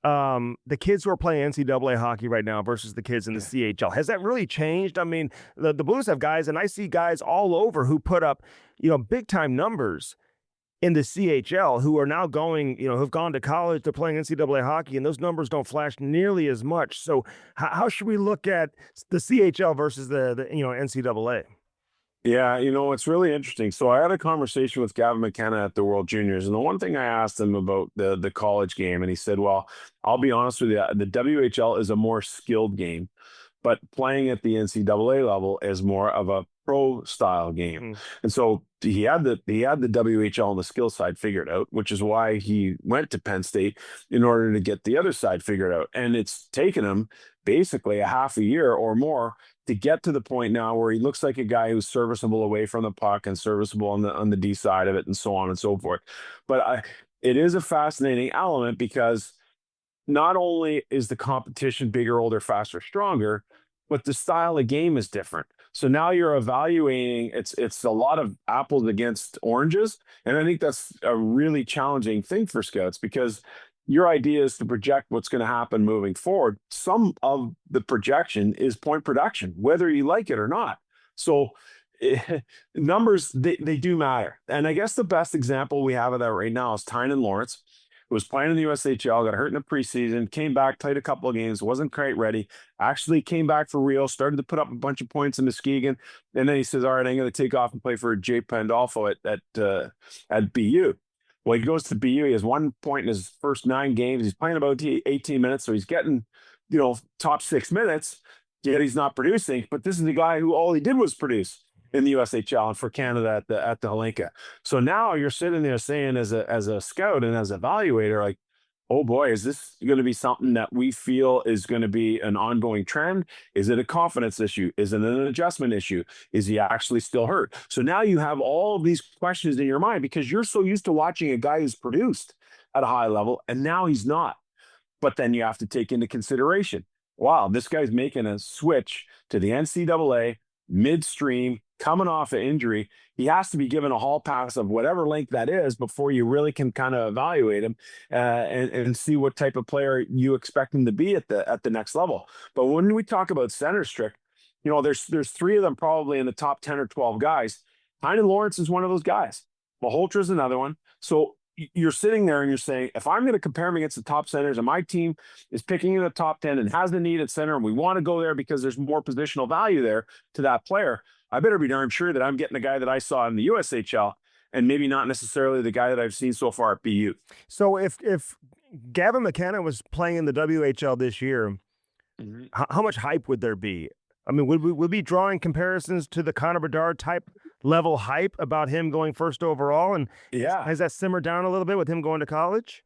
the kids who are playing NCAA hockey right now versus the kids in the CHL? Has that really changed? I mean, the Blues have guys, and I see guys all over who put up, big time numbers in the CHL who are now going, who've gone to college, they're playing NCAA hockey, and those numbers don't flash nearly as much. So how should we look at the CHL versus the NCAA? Yeah, it's really interesting. So I had a conversation with Gavin McKenna at the World Juniors, and the one thing I asked him about the college game, and he said, well, I'll be honest with you, the WHL is a more skilled game, but playing at the NCAA level is more of a pro style game. And so he had the WHL on the skill side figured out, which is why he went to Penn State in order to get the other side figured out. And it's taken him basically a half a year or more to get to the point now where he looks like a guy who's serviceable away from the puck and serviceable on the D side of it, and so on and so forth. But it is a fascinating element, because not only is the competition bigger, older, faster, stronger, but the style of game is different. So now you're evaluating, it's a lot of apples against oranges. And I think that's a really challenging thing for scouts, because your idea is to project what's going to happen moving forward. Some of the projection is point production, whether you like it or not. So numbers, they do matter. And I guess the best example we have of that right now is Tynan Lawrence, who was playing in the USHL, got hurt in the preseason, came back, played a couple of games, wasn't quite ready, actually came back for real, started to put up a bunch of points in Muskegon, and then he says, all right, I'm going to take off and play for Jay Pandolfo at BU. Well, he goes to BU, he has 1 point in his first 9 games, he's playing about 18 minutes, so he's getting, top 6 minutes, yet he's not producing, but this is the guy who all he did was produce in the USHL and for Canada at the Hlinka. So now you're sitting there saying, as a scout and as an evaluator, like, oh boy, is this going to be something that we feel is going to be an ongoing trend? Is it a confidence issue? Is it an adjustment issue? Is he actually still hurt? So now you have all of these questions in your mind, because you're so used to watching a guy who's produced at a high level, and now he's not. But then you have to take into consideration, wow, this guy's making a switch to the NCAA midstream, coming off an injury. He has to be given a hall pass of whatever length that is before you really can kind of evaluate him and see what type of player you expect him to be at the next level. But when we talk about center strict, there's 3 of them probably in the top 10 or 12 guys. Tynan Lawrence is one of those guys. Malhotra is another one. So you're sitting there and you're saying, if I'm going to compare him against the top centers, and my team is picking in the top 10 and has the need at center, and we want to go there because there's more positional value there to that player, I better be darn sure that I'm getting the guy that I saw in the USHL, and maybe not necessarily the guy that I've seen so far at BU. So if Gavin McKenna was playing in the WHL this year, how much hype would there be? I mean, would we be drawing comparisons to the Connor Bedard type level hype about him going first overall? And yeah, has that simmered down a little bit with him going to college?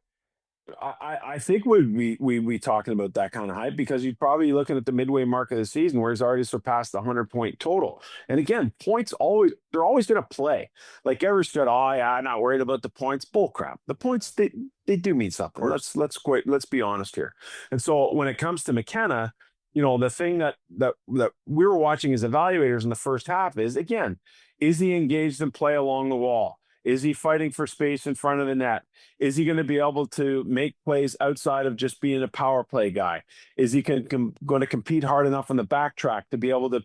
I think we talking about that kind of hype because you're probably looking at the midway mark of the season where he's already surpassed the 100-point total. And again, points they're always going to play. Like every said, oh yeah, I'm not worried about the points. Bull crap. The points they do mean something. Let's be honest here. And so when it comes to McKenna, the thing that we were watching as evaluators in the first half is, again, is he engaged in play along the wall? Is he fighting for space in front of the net? Is he going to be able to make plays outside of just being a power play guy? Is he going to compete hard enough on the backtrack to be able to,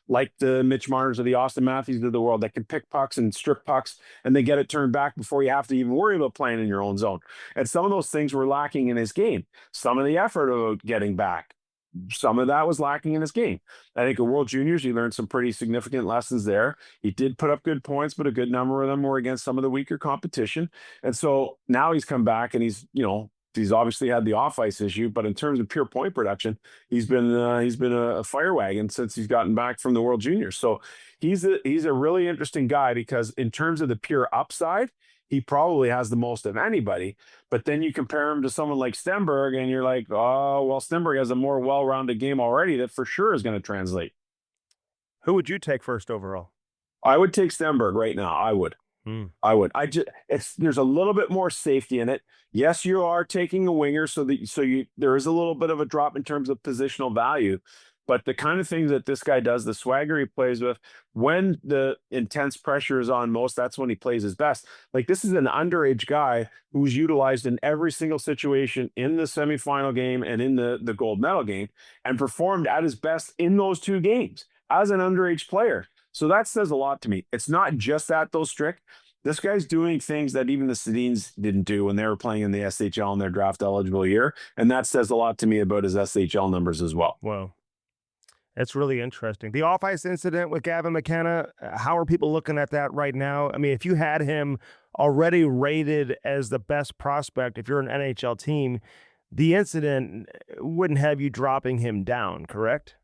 like the Mitch Marners or the Austin Matthews of the world that can pick pucks and strip pucks and they get it turned back before you have to even worry about playing in your own zone? And some of those things were lacking in his game. Some of the effort of getting back. Some of that was lacking in his game. I think at World Juniors, he learned some pretty significant lessons there. He did put up good points, but a good number of them were against some of the weaker competition. And so now he's come back and he's obviously had the off ice issue, but in terms of pure point production, he's been a fire wagon since he's gotten back from the World Juniors. So he's a really interesting guy because in terms of the pure upside, he probably has the most of anybody. But then you compare him to someone like Stenberg, and you're like, oh, well, Stenberg has a more well-rounded game already that for sure is going to translate. Who would you take first overall? I would take Stenberg right now. I would. I would. There's a little bit more safety in it. Yes, you are taking a winger, so there is a little bit of a drop in terms of positional value. But the kind of things that this guy does, the swagger he plays with, when the intense pressure is on most, that's when he plays his best. Like, this is an underage guy who's utilized in every single situation in the semifinal game and in the gold medal game and performed at his best in those two games as an underage player. So that says a lot to me. It's not just that, though, Strick. This guy's doing things that even the Sedins didn't do when they were playing in the SHL in their draft eligible year. And that says a lot to me about his SHL numbers as well. Wow. That's really interesting. The off-ice incident with Gavin McKenna, how are people looking at that right now? I mean, if you had him already rated as the best prospect, if you're an NHL team, the incident wouldn't have you dropping him down, correct?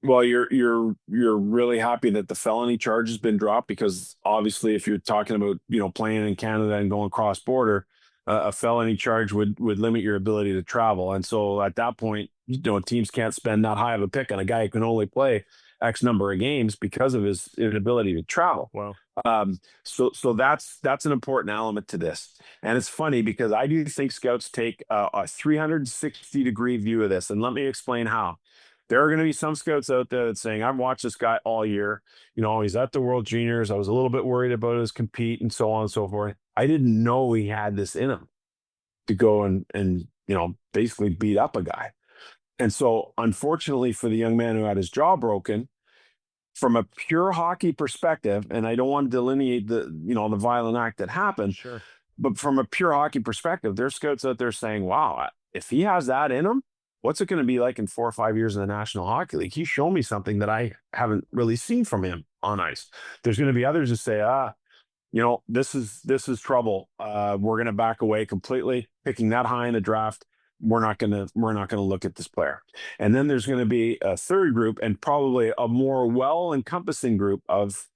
Well, you're really happy that the felony charge has been dropped because obviously if you're talking about, playing in Canada and going cross border, a felony charge would limit your ability to travel. And so at that point, teams can't spend that high of a pick on a guy who can only play X number of games because of his inability to travel. Wow. So that's an important element to this. And it's funny because I do think scouts take a 360-degree view of this. And let me explain how. There are going to be some scouts out there that's saying, I've watched this guy all year. He's at the World Juniors. I was a little bit worried about his compete and so on and so forth. I didn't know he had this in him to go and basically beat up a guy. And so unfortunately for the young man who had his jaw broken, from a pure hockey perspective, and I don't want to delineate the violent act that happened, Sure. But from a pure hockey perspective, there's scouts out there saying, wow, if he has that in him, what's it going to be like in 4 or 5 years in the National Hockey League? He's shown me something that I haven't really seen from him on ice. There's going to be others that say, this is trouble. We're going to back away completely. Picking that high in the draft, we're not going to look at this player. And then there's going to be a third group and probably a more well-encompassing group of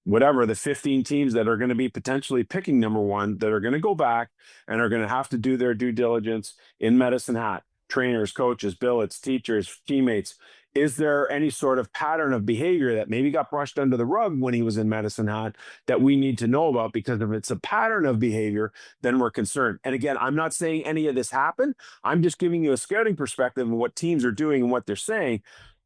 whatever the 15 teams that are going to be potentially picking number one that are going to go back and are going to have to do their due diligence in Medicine Hat. Trainers, coaches, billets, teachers, teammates. Is there any sort of pattern of behavior that maybe got brushed under the rug when he was in Medicine Hat that we need to know about? Because if it's a pattern of behavior, then we're concerned. And again, I'm not saying any of this happened. I'm just giving you a scouting perspective of what teams are doing and what they're saying.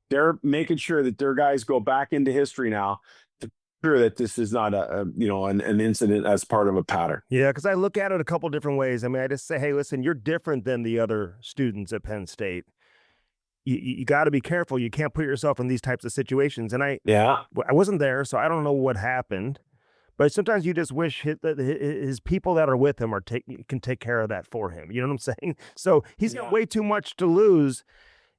They're making sure that their guys go back into history now to sure that this is not an incident as part of a pattern. Yeah, because I look at it a couple different ways. I mean, I just say, hey, listen, you're different than the other students at Penn State. You got to be careful. You can't put yourself in these types of situations. And I wasn't there, so I don't know what happened. But sometimes you just wish that his people that are with him can take care of that for him. You know what I'm saying? So he's got way too much to lose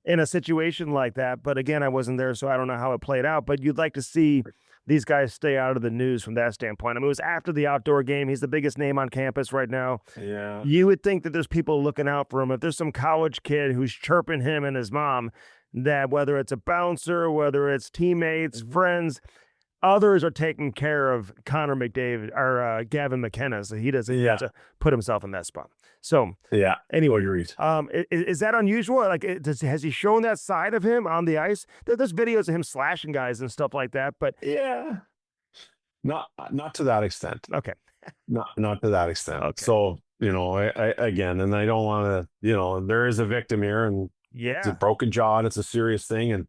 in a situation like that. But again, I wasn't there, so I don't know how it played out. But you'd like to see these guys stay out of the news from that standpoint. I mean, it was after the outdoor game. He's the biggest name on campus right now. Yeah. You would think that there's people looking out for him. If there's some college kid who's chirping him and his mom, that whether it's a bouncer, whether it's teammates, friends, others are taking care of Connor McDavid or Gavin McKenna, so he doesn't have to put himself in that spot. So Yeah. anyway, Agreed. is that unusual? Like, has he shown that side of him on the ice? There's videos of him slashing guys and stuff like that, but Yeah. Not to that extent. okay. Not to that extent. Okay. So, I again, and I don't want to, there is a victim here, and it's a Yeah. broken jaw, and it's a serious thing. And,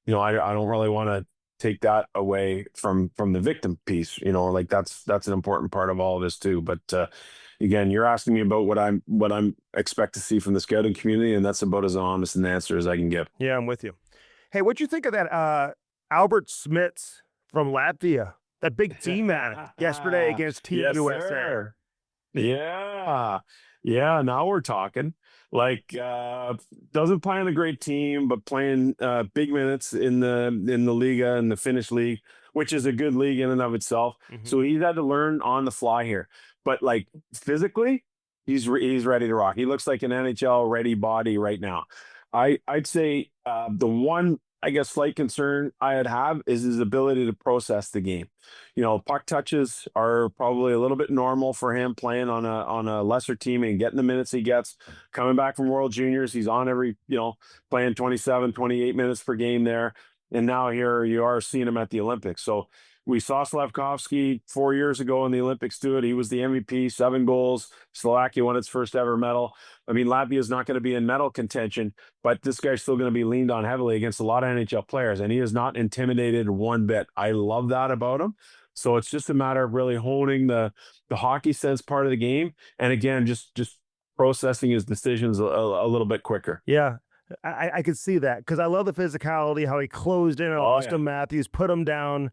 I don't really want to take that away from the victim piece, like that's an important part of all of this too. But again, you're asking me about what I'm expect to see from the scouting community, and that's about as honest an answer as I can give. Yeah, I'm with you. Hey, what'd you think of that Albert Smits from Latvia? That big team man yesterday against Team Yes, USA. sir. Yeah. Yeah. Now we're talking. Like, doesn't play on a great team, but playing big minutes in the Liga and the Finnish league, which is a good league in and of itself. Mhm. So he's had to learn on the fly here. But like physically, he's ready to rock. He looks like an NHL ready body right now. I'd say the one, I guess, slight concern I'd have is his ability to process the game. Puck touches are probably a little bit normal for him playing on a lesser team and getting the minutes he gets. Coming back from World Juniors, he's on every, playing 27, 28 minutes per game there. And now here you are seeing him at the Olympics. So we saw Slavkovsky 4 years ago in the Olympics do it. He was the MVP, 7 goals. Slovakia won its first ever medal. I mean, Latvia is not going to be in medal contention, but this guy's still going to be leaned on heavily against a lot of NHL players, and he is not intimidated one bit. I love that about him. So it's just a matter of really honing the hockey sense part of the game, and again, just processing his decisions a little bit quicker. Yeah, I could see that because I love the physicality, how he closed in on Austin Matthews, put him down.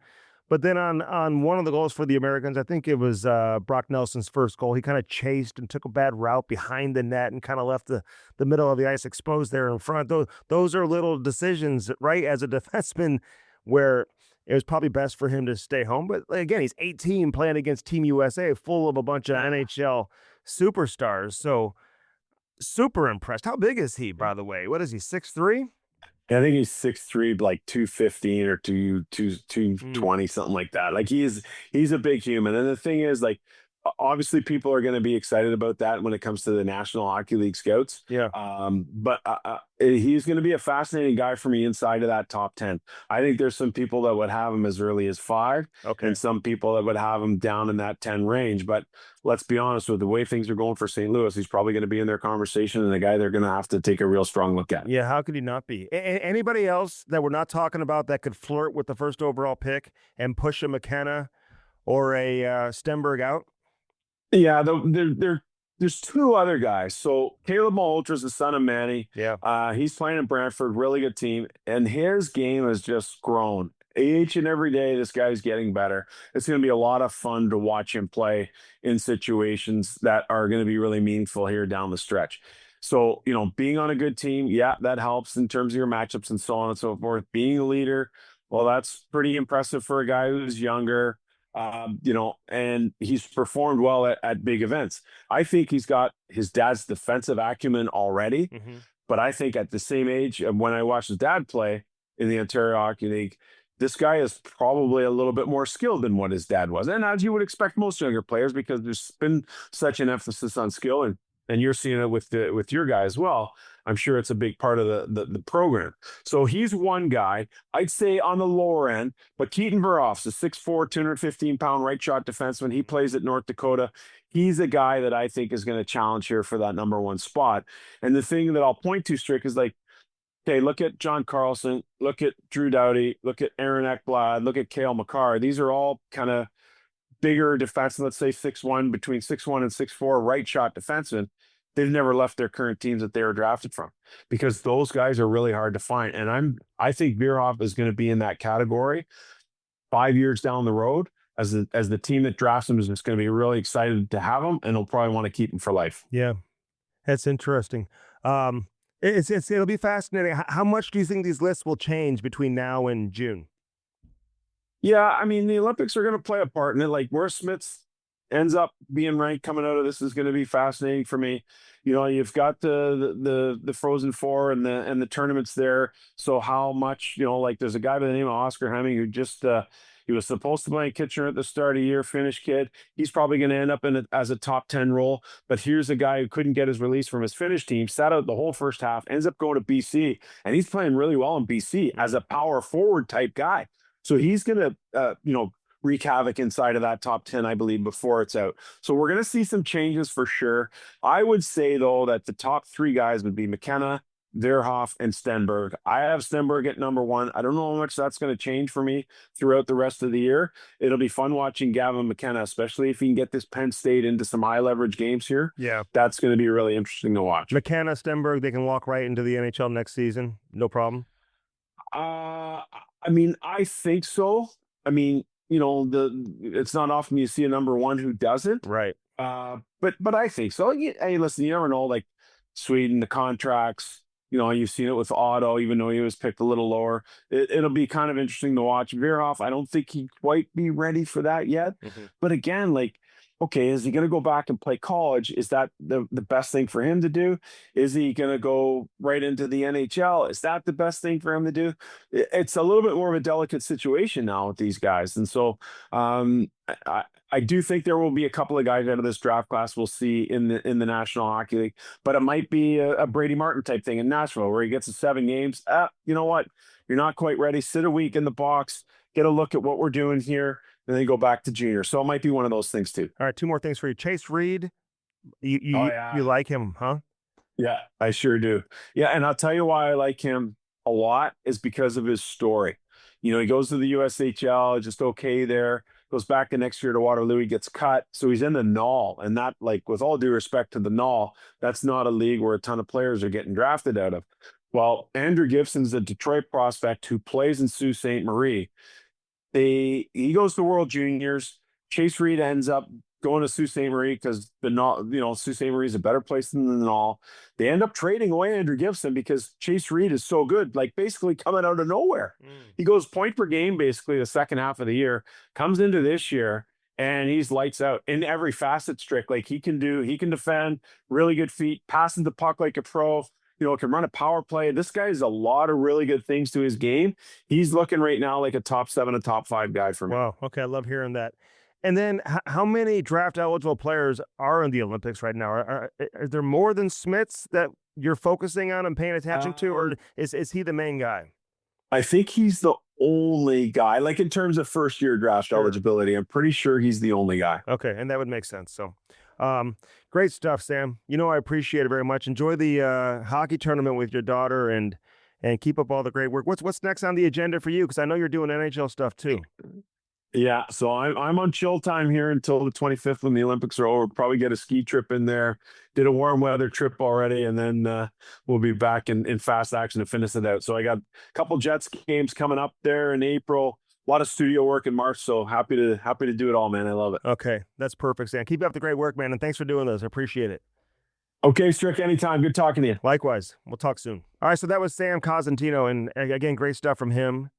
But then on one of the goals for the Americans, I think it was Brock Nelson's first goal, he kind of chased and took a bad route behind the net and kind of left the middle of the ice exposed there in front. Those are little decisions, right, as a defenseman, where it was probably best for him to stay home. But again, he's 18 playing against Team USA, full of a bunch of NHL superstars. So super impressed. How big is he, by the way? What is he, 6'3"? I think he's 6'3", like 215 or 220, something like that. Like he's a big human. And the thing is, like, obviously people are going to be excited about that when it comes to the National Hockey League scouts. Yeah. But he's going to be a fascinating guy for me inside of that top 10. I think there's some people that would have him as early as 5, and some people that would have him down in that 10 range. But let's be honest, with the way things are going for St. Louis, he's probably going to be in their conversation and the guy they're going to have to take a real strong look at. Yeah, how could he not be? Anybody else that we're not talking about that could flirt with the first overall pick and push a McKenna or a Stenberg out? Yeah, there's 2 other guys. So Caleb Malhotra is the son of Manny. Yeah. He's playing in Brantford, really good team, and his game has just grown. Each and every day, this guy's getting better. It's going to be a lot of fun to watch him play in situations that are going to be really meaningful here down the stretch. So, being on a good team, yeah, that helps in terms of your matchups and so on and so forth. Being a leader, well, that's pretty impressive for a guy who's younger. And he's performed well at big events. I think he's got his dad's defensive acumen already, but I think at the same age, when I watched his dad play in the Ontario Hockey League, this guy is probably a little bit more skilled than what his dad was. And as you would expect most younger players, because there's been such an emphasis on skill, and you're seeing it with your guy as well. I'm sure it's a big part of the program. So he's one guy, I'd say, on the lower end, but Keaton Verhoff's a 6'4", 215-pound right shot defenseman. He plays at North Dakota. He's a guy that I think is going to challenge here for that number 1 spot. And the thing that I'll point to, Strick, is like, okay, look at John Carlson, look at Drew Doughty, look at Aaron Ekblad, look at Cale Makar. These are all kind of bigger defensemen, let's say 6'1", between 6'1" and 6'4", right shot defensemen. They've never left their current teams that they were drafted from, because those guys are really hard to find. And I think Verhoff is going to be in that category 5 years down the road, as the team that drafts him is just going to be really excited to have him, and they'll probably want to keep him for life. Yeah, that's interesting. It'll be fascinating. How much do you think these lists will change between now and June? Yeah, I mean, the Olympics are going to play a part in it. Like, where Smits ends up being ranked coming out of this is going to be fascinating for me. You've got the Frozen Four and the tournaments there. So how much, like, there's a guy by the name of Oscar Hemming who just He was supposed to play Kitchener at the start of the year, Finnish kid. He's probably going to end up as a top 10 role. But here's a guy who couldn't get his release from his Finnish team, sat out the whole first half, ends up going to BC, and he's playing really well in BC as a power forward type guy. So he's going to, wreak havoc inside of that top 10, I believe, before it's out. So we're going to see some changes for sure. I would say, though, that the top 3 guys would be McKenna, Verhoff, and Stenberg. I have Stenberg at number 1. I don't know how much that's going to change for me throughout the rest of the year. It'll be fun watching Gavin McKenna, especially if he can get this Penn State into some high leverage games here. Yeah. That's going to be really interesting to watch. McKenna, Stenberg, they can walk right into the NHL next season. No problem. I mean, I think so. I mean, it's not often you see a number 1 who doesn't. Right. But I think so. Hey, listen, you never know, like Sweden, the contracts, you've seen it with Otto, even though he was picked a little lower. It'll be kind of interesting to watch. Verhoff, I don't think he'd quite be ready for that yet. But again, like, okay, is he going to go back and play college? Is that the best thing for him to do? Is he going to go right into the NHL? Is that the best thing for him to do? It's a little bit more of a delicate situation now with these guys. And so I do think there will be a couple of guys out of this draft class we'll see in the National Hockey League, but it might be a Brady Martin type thing in Nashville where he gets to 7 games. You know what? You're not quite ready. Sit a week in the box, get a look at what we're doing here, and then go back to junior. So it might be one of those things too. All right, 2 more things for you. Chase Reed, you like him, huh? Yeah, I sure do. Yeah, and I'll tell you why I like him a lot is because of his story. He goes to the USHL, just okay there, goes back the next year to Waterloo, he gets cut. So he's in the Null, and that, like, with all due respect to the Null, that's not a league where a ton of players are getting drafted out of. Well, Andrew Gibson's a Detroit prospect who plays in Sault Ste. Marie. He goes to World Juniors. Chase Reed ends up going to Sault Ste. Marie because Sault Ste. Marie is a better place than the Null. They end up trading away Andrew Gibson because Chase Reed is so good, like basically coming out of nowhere. He goes point per game basically the second half of the year, comes into this year, and he's lights out in every facet. Strict, like he can defend, really good feet, passing the puck like a pro. Can run a power play. This guy has a lot of really good things to his game. He's looking right now like a top 7, a top 5 guy for me. Wow. Okay. I love hearing that. And then how many draft eligible players are in the Olympics right now? Are there more than Smits that you're focusing on and paying attention to, or is he the main guy? I think he's the only guy, like in terms of first year draft eligibility. I'm pretty sure he's the only guy. Okay. And that would make sense. So, great stuff, Sam. I appreciate it very much. Enjoy the hockey tournament with your daughter and keep up all the great work. What's next on the agenda for you? Because I know you're doing NHL stuff too. Yeah, so I'm on chill time here until the 25th when the Olympics are over. Probably get a ski trip in there. Did a warm weather trip already, and then we'll be back in fast action to finish it out. So I got a couple Jets games coming up there in April. A lot of studio work in March, so happy to do it all, man. I love it. Okay, that's perfect, Sam. Keep up the great work, man, and thanks for doing this. I appreciate it. Okay, Strick, anytime. Good talking to you. Likewise. We'll talk soon. All right, so that was Sam Cosentino, and again, great stuff from him.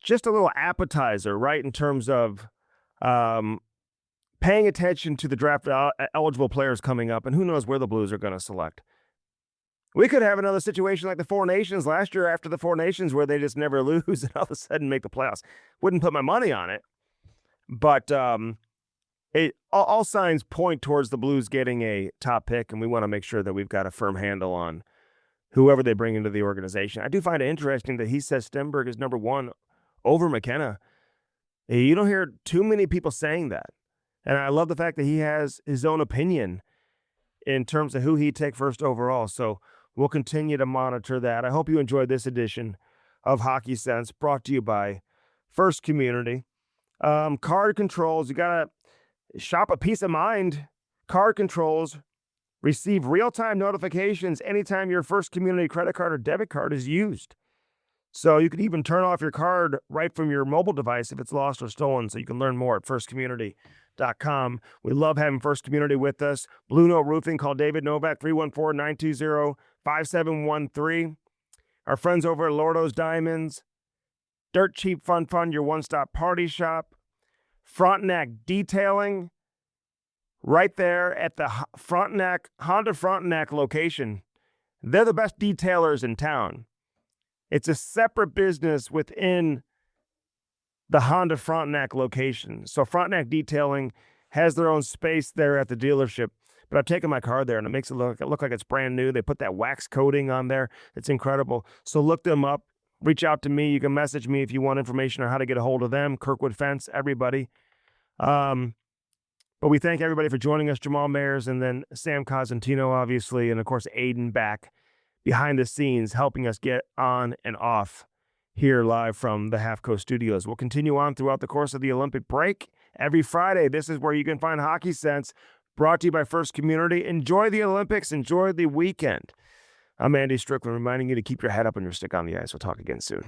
Just a little appetizer, right, in terms of paying attention to the draft eligible players coming up, and who knows where the Blues are going to select. We could have another situation like the Four Nations last year after the Four Nations where they just never lose and all of a sudden make the playoffs. Wouldn't put my money on it, but all signs point towards the Blues getting a top pick, and we want to make sure that we've got a firm handle on whoever they bring into the organization. I do find it interesting that he says Stenberg is number 1 over McKenna. You don't hear too many people saying that. And I love the fact that he has his own opinion in terms of who he'd take first overall. So we'll continue to monitor that. I hope you enjoyed this edition of Hockey Sense, brought to you by First Community. Card controls, you got to shop a peace of mind. Card controls receive real-time notifications anytime your First Community credit card or debit card is used. So you can even turn off your card right from your mobile device if it's lost or stolen. So you can learn more at firstcommunity.com. We love having First Community with us. Blue Note Roofing, call David Novak, 314-920-5713. Our friends over at Lordo's Diamonds. Dirt Cheap Fun, your one-stop party shop. Frontenac Detailing, right there at the Honda Frontenac location. They're the best detailers in town. It's a separate business within the Honda Frontenac location. So Frontenac Detailing has their own space there at the dealership, but I've taken my car there and it makes it look like it's brand new. They put that wax coating on there. It's incredible. So look them up. Reach out to me. You can message me if you want information on how to get a hold of them. Kirkwood Fence, everybody. But we thank everybody for joining us. Jamal Mayers and then Sam Cosentino, obviously, and of course Aiden back behind the scenes helping us get on and off here live from the Half Coast Studios. We'll continue on throughout the course of the Olympic break. Every Friday, this is where you can find Hockey Sense, brought to you by First Community. Enjoy the Olympics. Enjoy the weekend. I'm Andy Strickland, reminding you to keep your head up and your stick on the ice. We'll talk again soon.